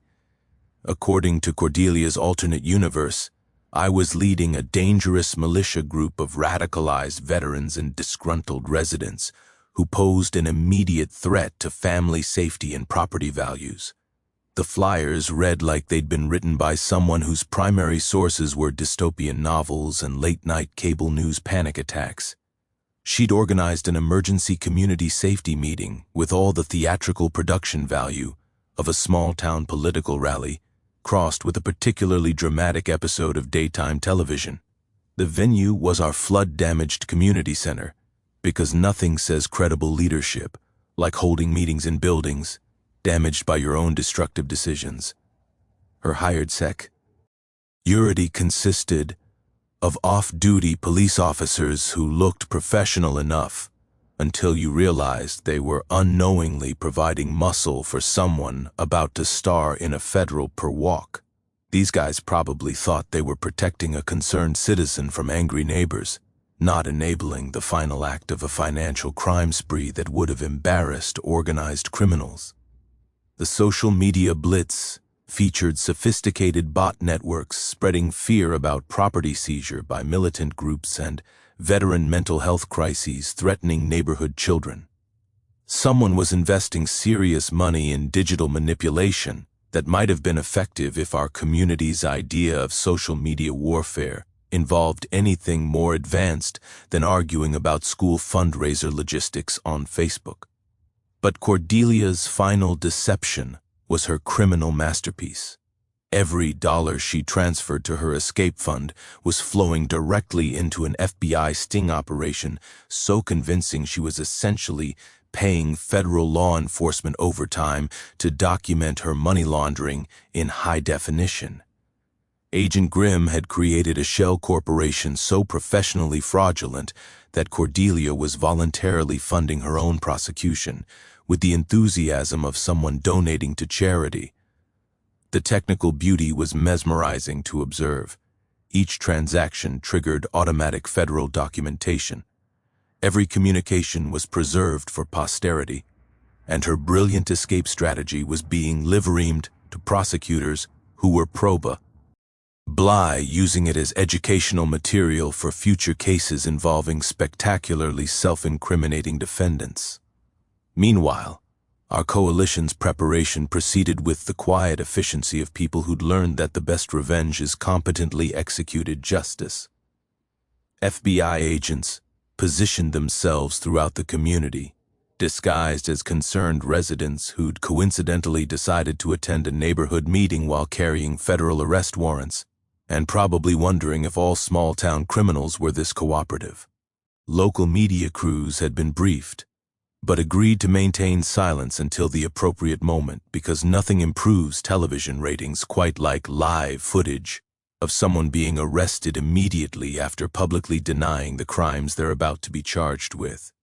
According to Cordelia's alternate universe, I was leading a dangerous militia group of radicalized veterans and disgruntled residents who posed an immediate threat to family safety and property values. The flyers read like they'd been written by someone whose primary sources were dystopian novels and late-night cable news panic attacks. She'd organized an emergency community safety meeting with all the theatrical production value of a small-town political rally, crossed with a particularly dramatic episode of daytime television. The venue was our flood-damaged community center, because nothing says credible leadership like holding meetings in buildings damaged by your own destructive decisions. Her hired security consisted of off-duty police officers who looked professional enough until you realized they were unknowingly providing muscle for someone about to star in a federal per walk. These guys probably thought they were protecting a concerned citizen from angry neighbors, not enabling the final act of a financial crime spree that would have embarrassed organized criminals. The social media blitz featured sophisticated bot networks spreading fear about property seizure by militant groups and veteran mental health crises threatening neighborhood children. Someone was investing serious money in digital manipulation that might have been effective if our community's idea of social media warfare involved anything more advanced than arguing about school fundraiser logistics on Facebook. But Cordelia's final deception was her criminal masterpiece. Every dollar she transferred to her escape fund was flowing directly into an FBI sting operation so convincing she was essentially paying federal law enforcement overtime to document her money laundering in high definition. Agent Grimm had created a shell corporation so professionally fraudulent that Cordelia was voluntarily funding her own prosecution with the enthusiasm of someone donating to charity. The technical beauty was mesmerizing to observe. Each transaction triggered automatic federal documentation. Every communication was preserved for posterity, and her brilliant escape strategy was being live-reamed to prosecutors who were proba Bly, using it as educational material for future cases involving spectacularly self-incriminating defendants. Meanwhile, our coalition's preparation proceeded with the quiet efficiency of people who'd learned that the best revenge is competently executed justice. FBI agents positioned themselves throughout the community, disguised as concerned residents who'd coincidentally decided to attend a neighborhood meeting while carrying federal arrest warrants, and probably wondering if all small-town criminals were this cooperative. Local media crews had been briefed, but agreed to maintain silence until the appropriate moment because nothing improves television ratings quite like live footage of someone being arrested immediately after publicly denying the crimes they're about to be charged with.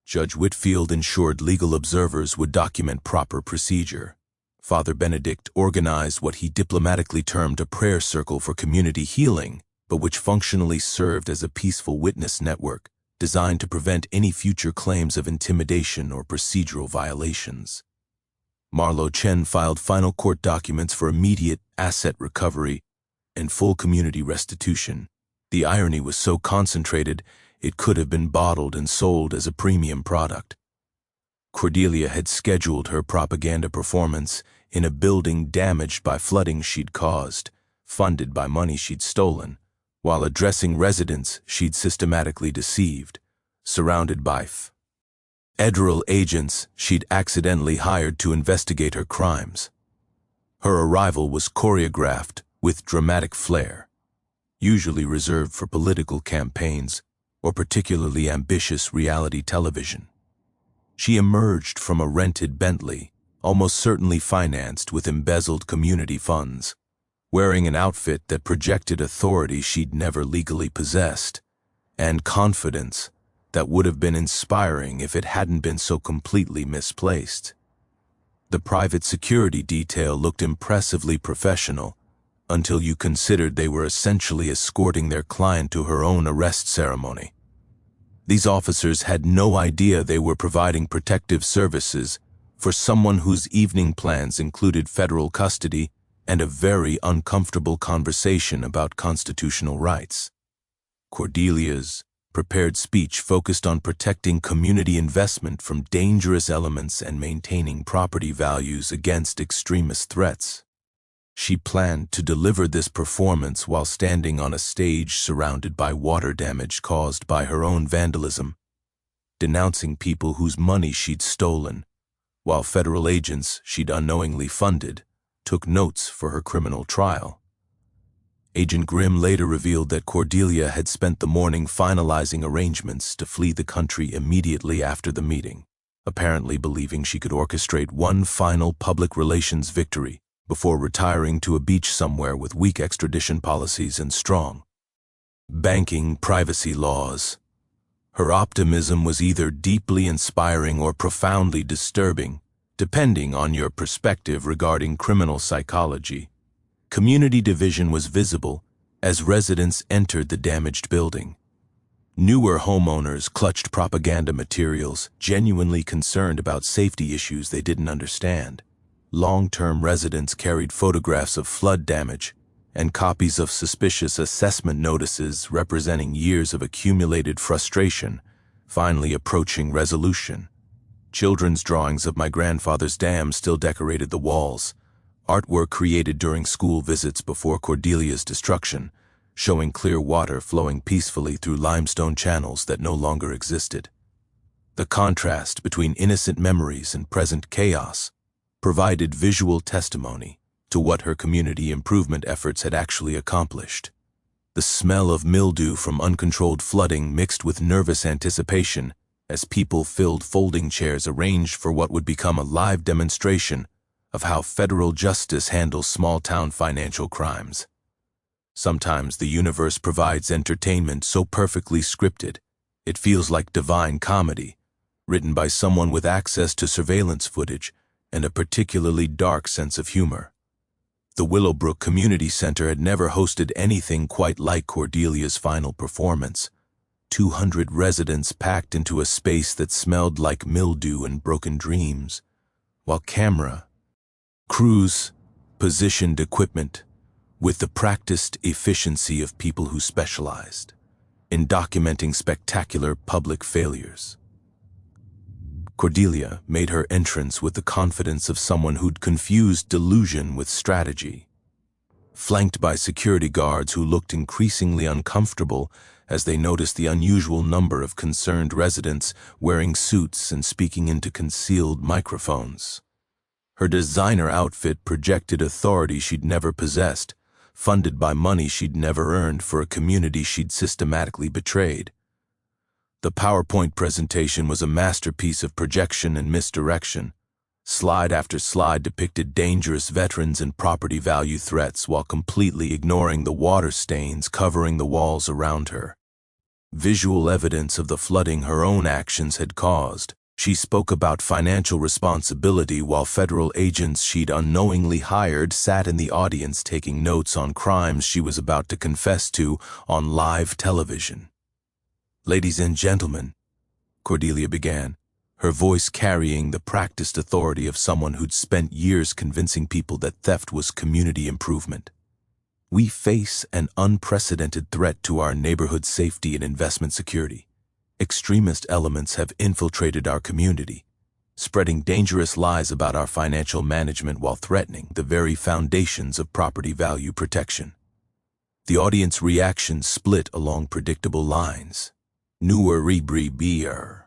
Judge Whitfield ensured legal observers would document proper procedure. Father Benedict organized what he diplomatically termed a prayer circle for community healing, but which functionally served as a peaceful witness network designed to prevent any future claims of intimidation or procedural violations. Marlo Chen filed final court documents for immediate asset recovery and full community restitution. The irony was so concentrated, it could have been bottled and sold as a premium product. Cordelia had scheduled her propaganda performance in a building damaged by flooding she'd caused, funded by money she'd stolen, while addressing residents she'd systematically deceived, surrounded by federal agents she'd accidentally hired to investigate her crimes. Her arrival was choreographed with dramatic flair, usually reserved for political campaigns or particularly ambitious reality television. She emerged from a rented Bentley, almost certainly financed with embezzled community funds, wearing an outfit that projected authority she'd never legally possessed, and confidence that would have been inspiring if it hadn't been so completely misplaced. The private security detail looked impressively professional until you considered they were essentially escorting their client to her own arrest ceremony. These officers had no idea they were providing protective services for someone whose evening plans included federal custody and a very uncomfortable conversation about constitutional rights. Cordelia's prepared speech focused on protecting community investment from dangerous elements and maintaining property values against extremist threats. She planned to deliver this performance while standing on a stage surrounded by water damage caused by her own vandalism, denouncing people whose money she'd stolen, while federal agents she'd unknowingly funded took notes for her criminal trial. Agent Grimm later revealed that Cordelia had spent the morning finalizing arrangements to flee the country immediately after the meeting, apparently believing she could orchestrate one final public relations victory before retiring to a beach somewhere with weak extradition policies and strong banking privacy laws. Her optimism was either deeply inspiring or profoundly disturbing, depending on your perspective regarding criminal psychology. Community division was visible as residents entered the damaged building. Newer homeowners clutched propaganda materials, genuinely concerned about safety issues they didn't understand. Long-term residents carried photographs of flood damage and copies of suspicious assessment notices representing years of accumulated frustration, finally approaching resolution. Children's drawings of my grandfather's dam still decorated the walls, artwork created during school visits before Cordelia's destruction, showing clear water flowing peacefully through limestone channels that no longer existed. The contrast between innocent memories and present chaos provided visual testimony to what her community improvement efforts had actually accomplished. The smell of mildew from uncontrolled flooding mixed with nervous anticipation as people filled folding chairs arranged for what would become a live demonstration of how federal justice handles small-town financial crimes. Sometimes the universe provides entertainment so perfectly scripted, it feels like divine comedy, written by someone with access to surveillance footage and a particularly dark sense of humor. The Willowbrook Community Center had never hosted anything quite like Cordelia's final performance. 200 residents packed into a space that smelled like mildew and broken dreams, while camera crews positioned equipment with the practiced efficiency of people who specialized in documenting spectacular public failures. Cordelia made her entrance with the confidence of someone who'd confused delusion with strategy. Flanked by security guards who looked increasingly uncomfortable as they noticed the unusual number of concerned residents wearing suits and speaking into concealed microphones. Her designer outfit projected authority she'd never possessed, funded by money she'd never earned for a community she'd systematically betrayed. The PowerPoint presentation was a masterpiece of projection and misdirection. Slide after slide depicted dangerous veterans and property value threats while completely ignoring the water stains covering the walls around her. Visual evidence of the flooding her own actions had caused. She spoke about financial responsibility while federal agents she'd unknowingly hired sat in the audience taking notes on crimes she was about to confess to on live television. "Ladies and gentlemen," Cordelia began, her voice carrying the practiced authority of someone who'd spent years convincing people that theft was community improvement. We face an unprecedented threat to our neighborhood safety and investment security. Extremist elements have infiltrated our community, spreading dangerous lies about our financial management while threatening the very foundations of property value protection. The audience reaction split along predictable lines. Newer beer.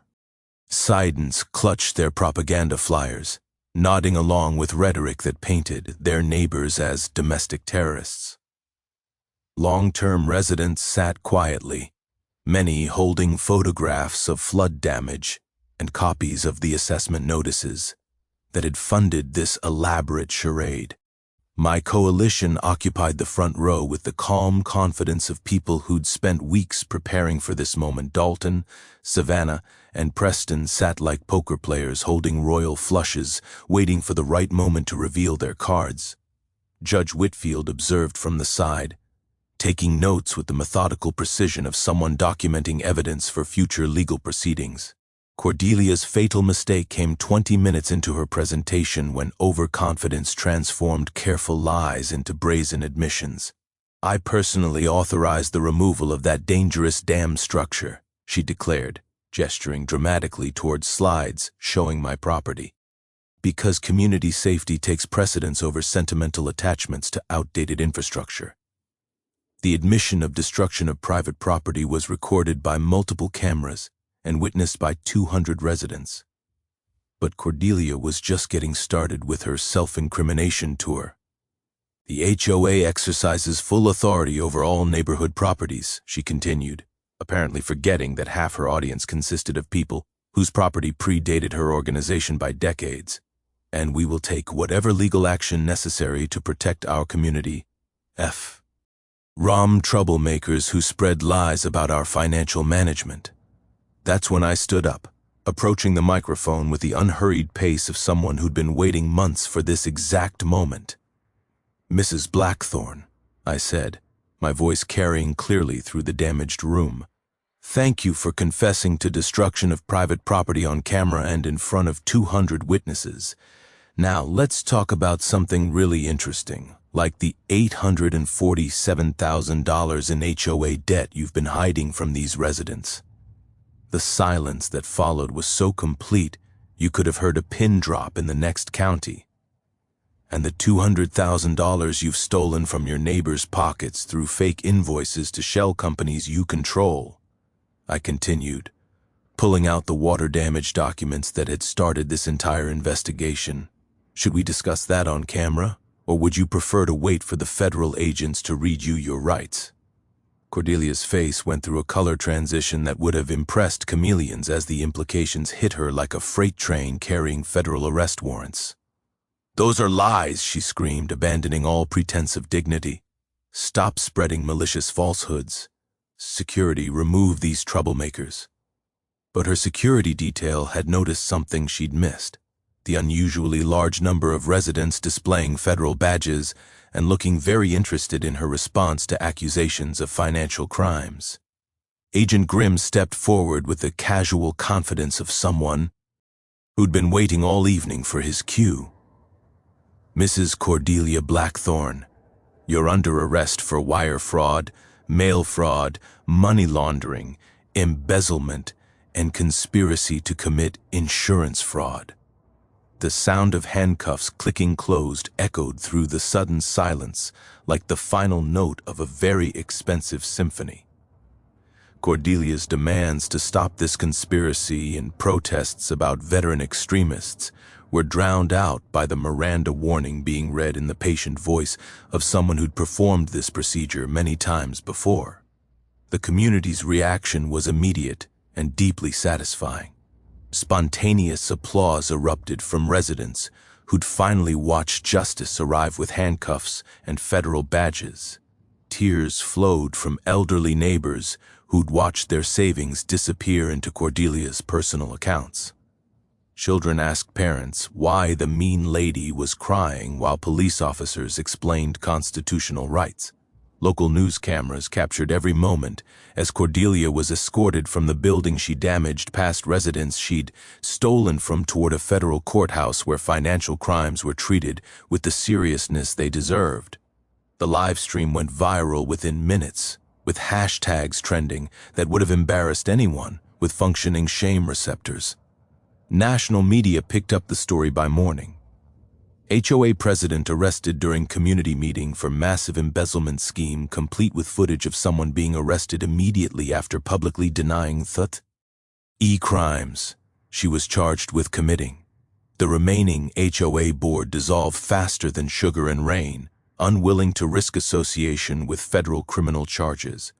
Sidens clutched their propaganda flyers, nodding along with rhetoric that painted their neighbors as domestic terrorists. Long-term residents sat quietly, many holding photographs of flood damage and copies of the assessment notices that had funded this elaborate charade. My coalition occupied the front row with the calm confidence of people who'd spent weeks preparing for this moment. Dalton, Savannah, and Preston sat like poker players holding royal flushes, waiting for the right moment to reveal their cards. Judge Whitfield observed from the side, taking notes with the methodical precision of someone documenting evidence for future legal proceedings. Cordelia's fatal mistake came 20 minutes into her presentation when overconfidence transformed careful lies into brazen admissions. "I personally authorized the removal of that dangerous dam structure," she declared, gesturing dramatically towards slides showing my property. "Because community safety takes precedence over sentimental attachments to outdated infrastructure." The admission of destruction of private property was recorded by multiple cameras and witnessed by 200 residents. But Cordelia was just getting started with her self-incrimination tour. "The HOA exercises full authority over all neighborhood properties," she continued, apparently forgetting that half her audience consisted of people whose property predated her organization by decades. "And we will take whatever legal action necessary to protect our community. Troublemakers who spread lies about our financial management." That's when I stood up, approaching the microphone with the unhurried pace of someone who'd been waiting months for this exact moment. "Mrs. Blackthorne," I said, my voice carrying clearly through the damaged room, "thank you for confessing to destruction of private property on camera and in front of 200 witnesses. Now let's talk about something really interesting, like the $847,000 in HOA debt you've been hiding from these residents." The silence that followed was so complete, you could have heard a pin drop in the next county. "And the $200,000 you've stolen from your neighbors' pockets through fake invoices to shell companies you control," I continued, pulling out the water damage documents that had started this entire investigation. "Should we discuss that on camera, or would you prefer to wait for the federal agents to read you your rights?" Cordelia's face went through a color transition that would have impressed chameleons as the implications hit her like a freight train carrying federal arrest warrants. "Those are lies," she screamed, abandoning all pretense of dignity. "Stop spreading malicious falsehoods. Security, remove these troublemakers." But her security detail had noticed something she'd missed: the unusually large number of residents displaying federal badges and looking very interested in her response to accusations of financial crimes. Agent Grimm stepped forward with the casual confidence of someone who'd been waiting all evening for his cue. "Mrs. Cordelia Blackthorne, you're under arrest for wire fraud, mail fraud, money laundering, embezzlement, and conspiracy to commit insurance fraud." The sound of handcuffs clicking closed echoed through the sudden silence like the final note of a very expensive symphony. Cordelia's demands to stop this conspiracy and protests about veteran extremists were drowned out by the Miranda warning being read in the patient voice of someone who'd performed this procedure many times before. The community's reaction was immediate and deeply satisfying. Spontaneous applause erupted from residents who'd finally watched justice arrive with handcuffs and federal badges. Tears flowed from elderly neighbors who'd watched their savings disappear into Cordelia's personal accounts. Children asked parents why the mean lady was crying while police officers explained constitutional rights. Local news cameras captured every moment as Cordelia was escorted from the building she damaged past residents she'd stolen from toward a federal courthouse where financial crimes were treated with the seriousness they deserved. The live stream went viral within minutes, with hashtags trending that would have embarrassed anyone with functioning shame receptors. National media picked up the story by morning. HOA president arrested during community meeting for massive embezzlement scheme, complete with footage of someone being arrested immediately after publicly denying crimes she was charged with committing. The remaining HOA board dissolved faster than sugar and rain, unwilling to risk association with federal criminal charges.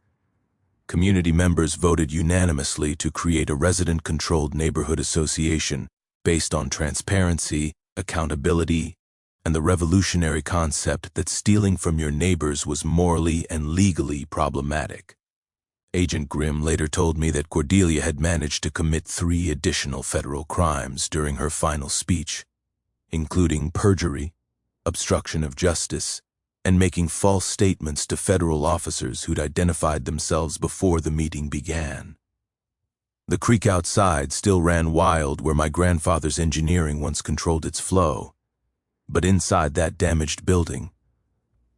Community members voted unanimously to create a resident-controlled neighborhood association based on transparency, accountability, and the revolutionary concept that stealing from your neighbors was morally and legally problematic. Agent Grimm later told me that Cordelia had managed to commit 3 additional federal crimes during her final speech, including perjury, obstruction of justice, and making false statements to federal officers who'd identified themselves before the meeting began. The creek outside still ran wild where my grandfather's engineering once controlled its flow. But inside that damaged building,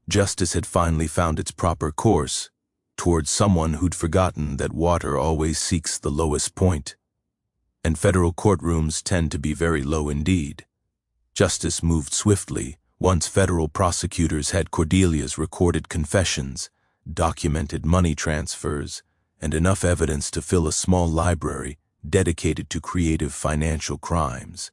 justice had finally found its proper course towards someone who'd forgotten that water always seeks the lowest point, and federal courtrooms tend to be very low indeed. Justice moved swiftly once federal prosecutors had Cordelia's recorded confessions, documented money transfers, and enough evidence to fill a small library dedicated to creative financial crimes.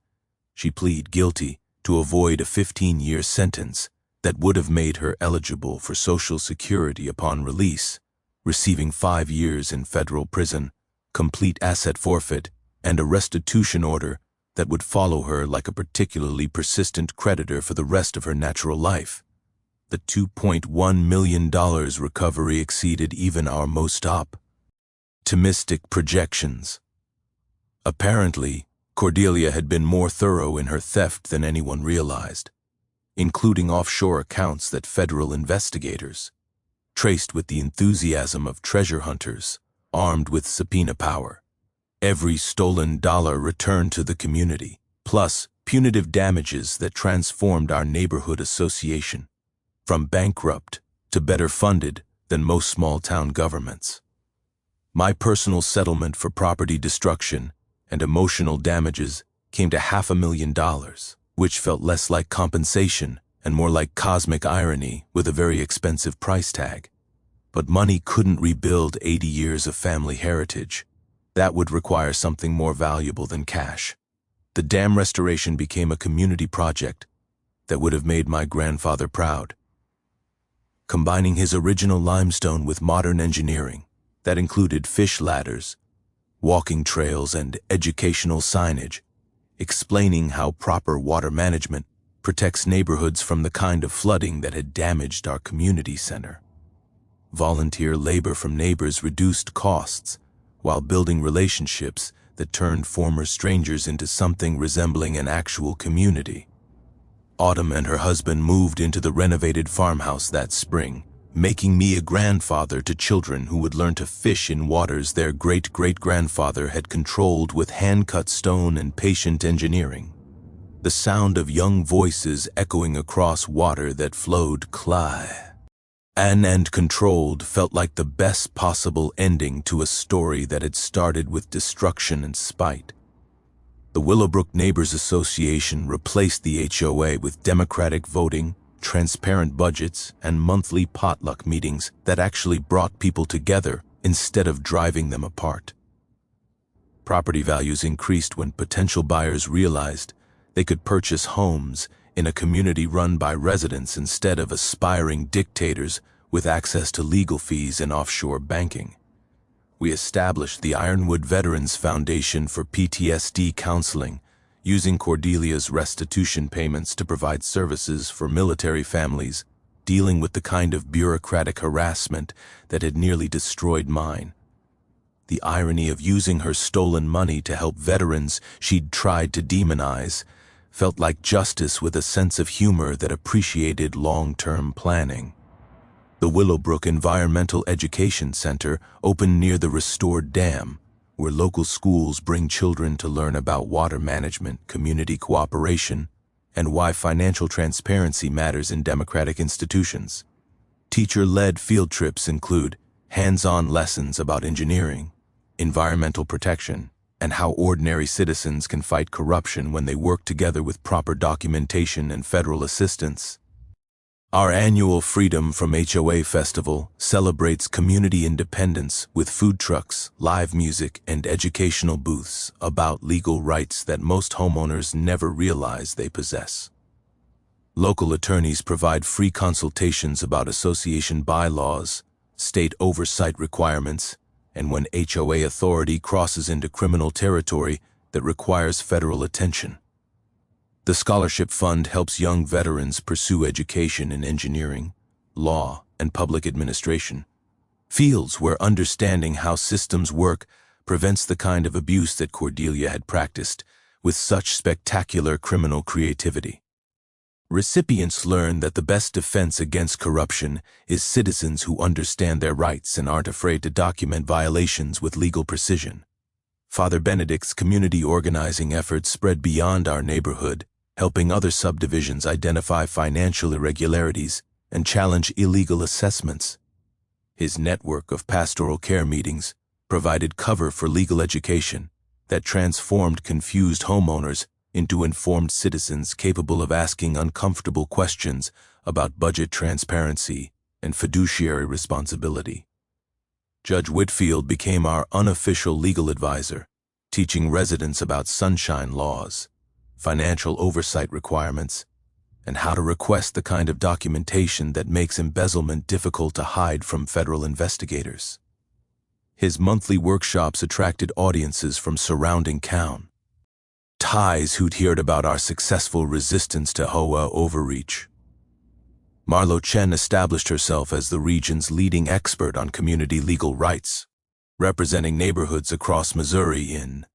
She pleaded guilty to avoid a 15-year sentence that would have made her eligible for Social Security upon release, receiving 5 years in federal prison, complete asset forfeit, and a restitution order that would follow her like a particularly persistent creditor for the rest of her natural life. The $2.1 million recovery exceeded even our most optimistic projections. Apparently, Cordelia had been more thorough in her theft than anyone realized, including offshore accounts that federal investigators traced with the enthusiasm of treasure hunters armed with subpoena power. Every stolen dollar returned to the community, plus punitive damages that transformed our neighborhood association from bankrupt to better funded than most small-town governments. My personal settlement for property destruction and emotional damages came to $500,000, which felt less like compensation and more like cosmic irony with a very expensive price tag. But money couldn't rebuild 80 years of family heritage. That would require something more valuable than cash. The dam restoration became a community project that would have made my grandfather proud. Combining his original limestone with modern engineering that included fish ladders, walking trails, and educational signage, explaining how proper water management protects neighborhoods from the kind of flooding that had damaged our community center. Volunteer labor from neighbors reduced costs while building relationships that turned former strangers into something resembling an actual community. Autumn and her husband moved into the renovated farmhouse that spring, making me a grandfather to children who would learn to fish in waters their great-great-grandfather had controlled with hand-cut stone and patient engineering. The sound of young voices echoing across water that flowed and controlled felt like the best possible ending to a story that had started with destruction and spite. The Willowbrook Neighbors Association replaced the HOA with democratic voting, transparent budgets, and monthly potluck meetings that actually brought people together instead of driving them apart. Property values increased when potential buyers realized they could purchase homes in a community run by residents instead of aspiring dictators with access to legal fees and offshore banking. We established the Ironwood Veterans Foundation for PTSD counseling, using Cordelia's restitution payments to provide services for military families dealing with the kind of bureaucratic harassment that had nearly destroyed mine. The irony of using her stolen money to help veterans she'd tried to demonize felt like justice with a sense of humor that appreciated long-term planning. The Willowbrook Environmental Education Center opened near the restored dam, where local schools bring children to learn about water management, community cooperation, and why financial transparency matters in democratic institutions. Teacher-led field trips include hands-on lessons about engineering, environmental protection, and how ordinary citizens can fight corruption when they work together with proper documentation and federal assistance. Our annual Freedom from HOA Festival celebrates community independence with food trucks, live music, and educational booths about legal rights that most homeowners never realize they possess. Local attorneys provide free consultations about association bylaws, state oversight requirements, and when HOA authority crosses into criminal territory that requires federal attention. The Scholarship Fund helps young veterans pursue education in engineering, law, and public administration, fields where understanding how systems work prevents the kind of abuse that Cordelia had practiced with such spectacular criminal creativity. Recipients learn that the best defense against corruption is citizens who understand their rights and aren't afraid to document violations with legal precision. Father Benedict's community organizing efforts spread beyond our neighborhood, helping other subdivisions identify financial irregularities and challenge illegal assessments. His network of pastoral care meetings provided cover for legal education that transformed confused homeowners into informed citizens capable of asking uncomfortable questions about budget transparency and fiduciary responsibility. Judge Whitfield became our unofficial legal advisor, teaching residents about sunshine laws, financial oversight requirements, and how to request the kind of documentation that makes embezzlement difficult to hide from federal investigators. His monthly workshops attracted audiences from surrounding town, ties who'd heard about our successful resistance to HOA overreach. Marlo Chen established herself as the region's leading expert on community legal rights, representing neighborhoods across Missouri in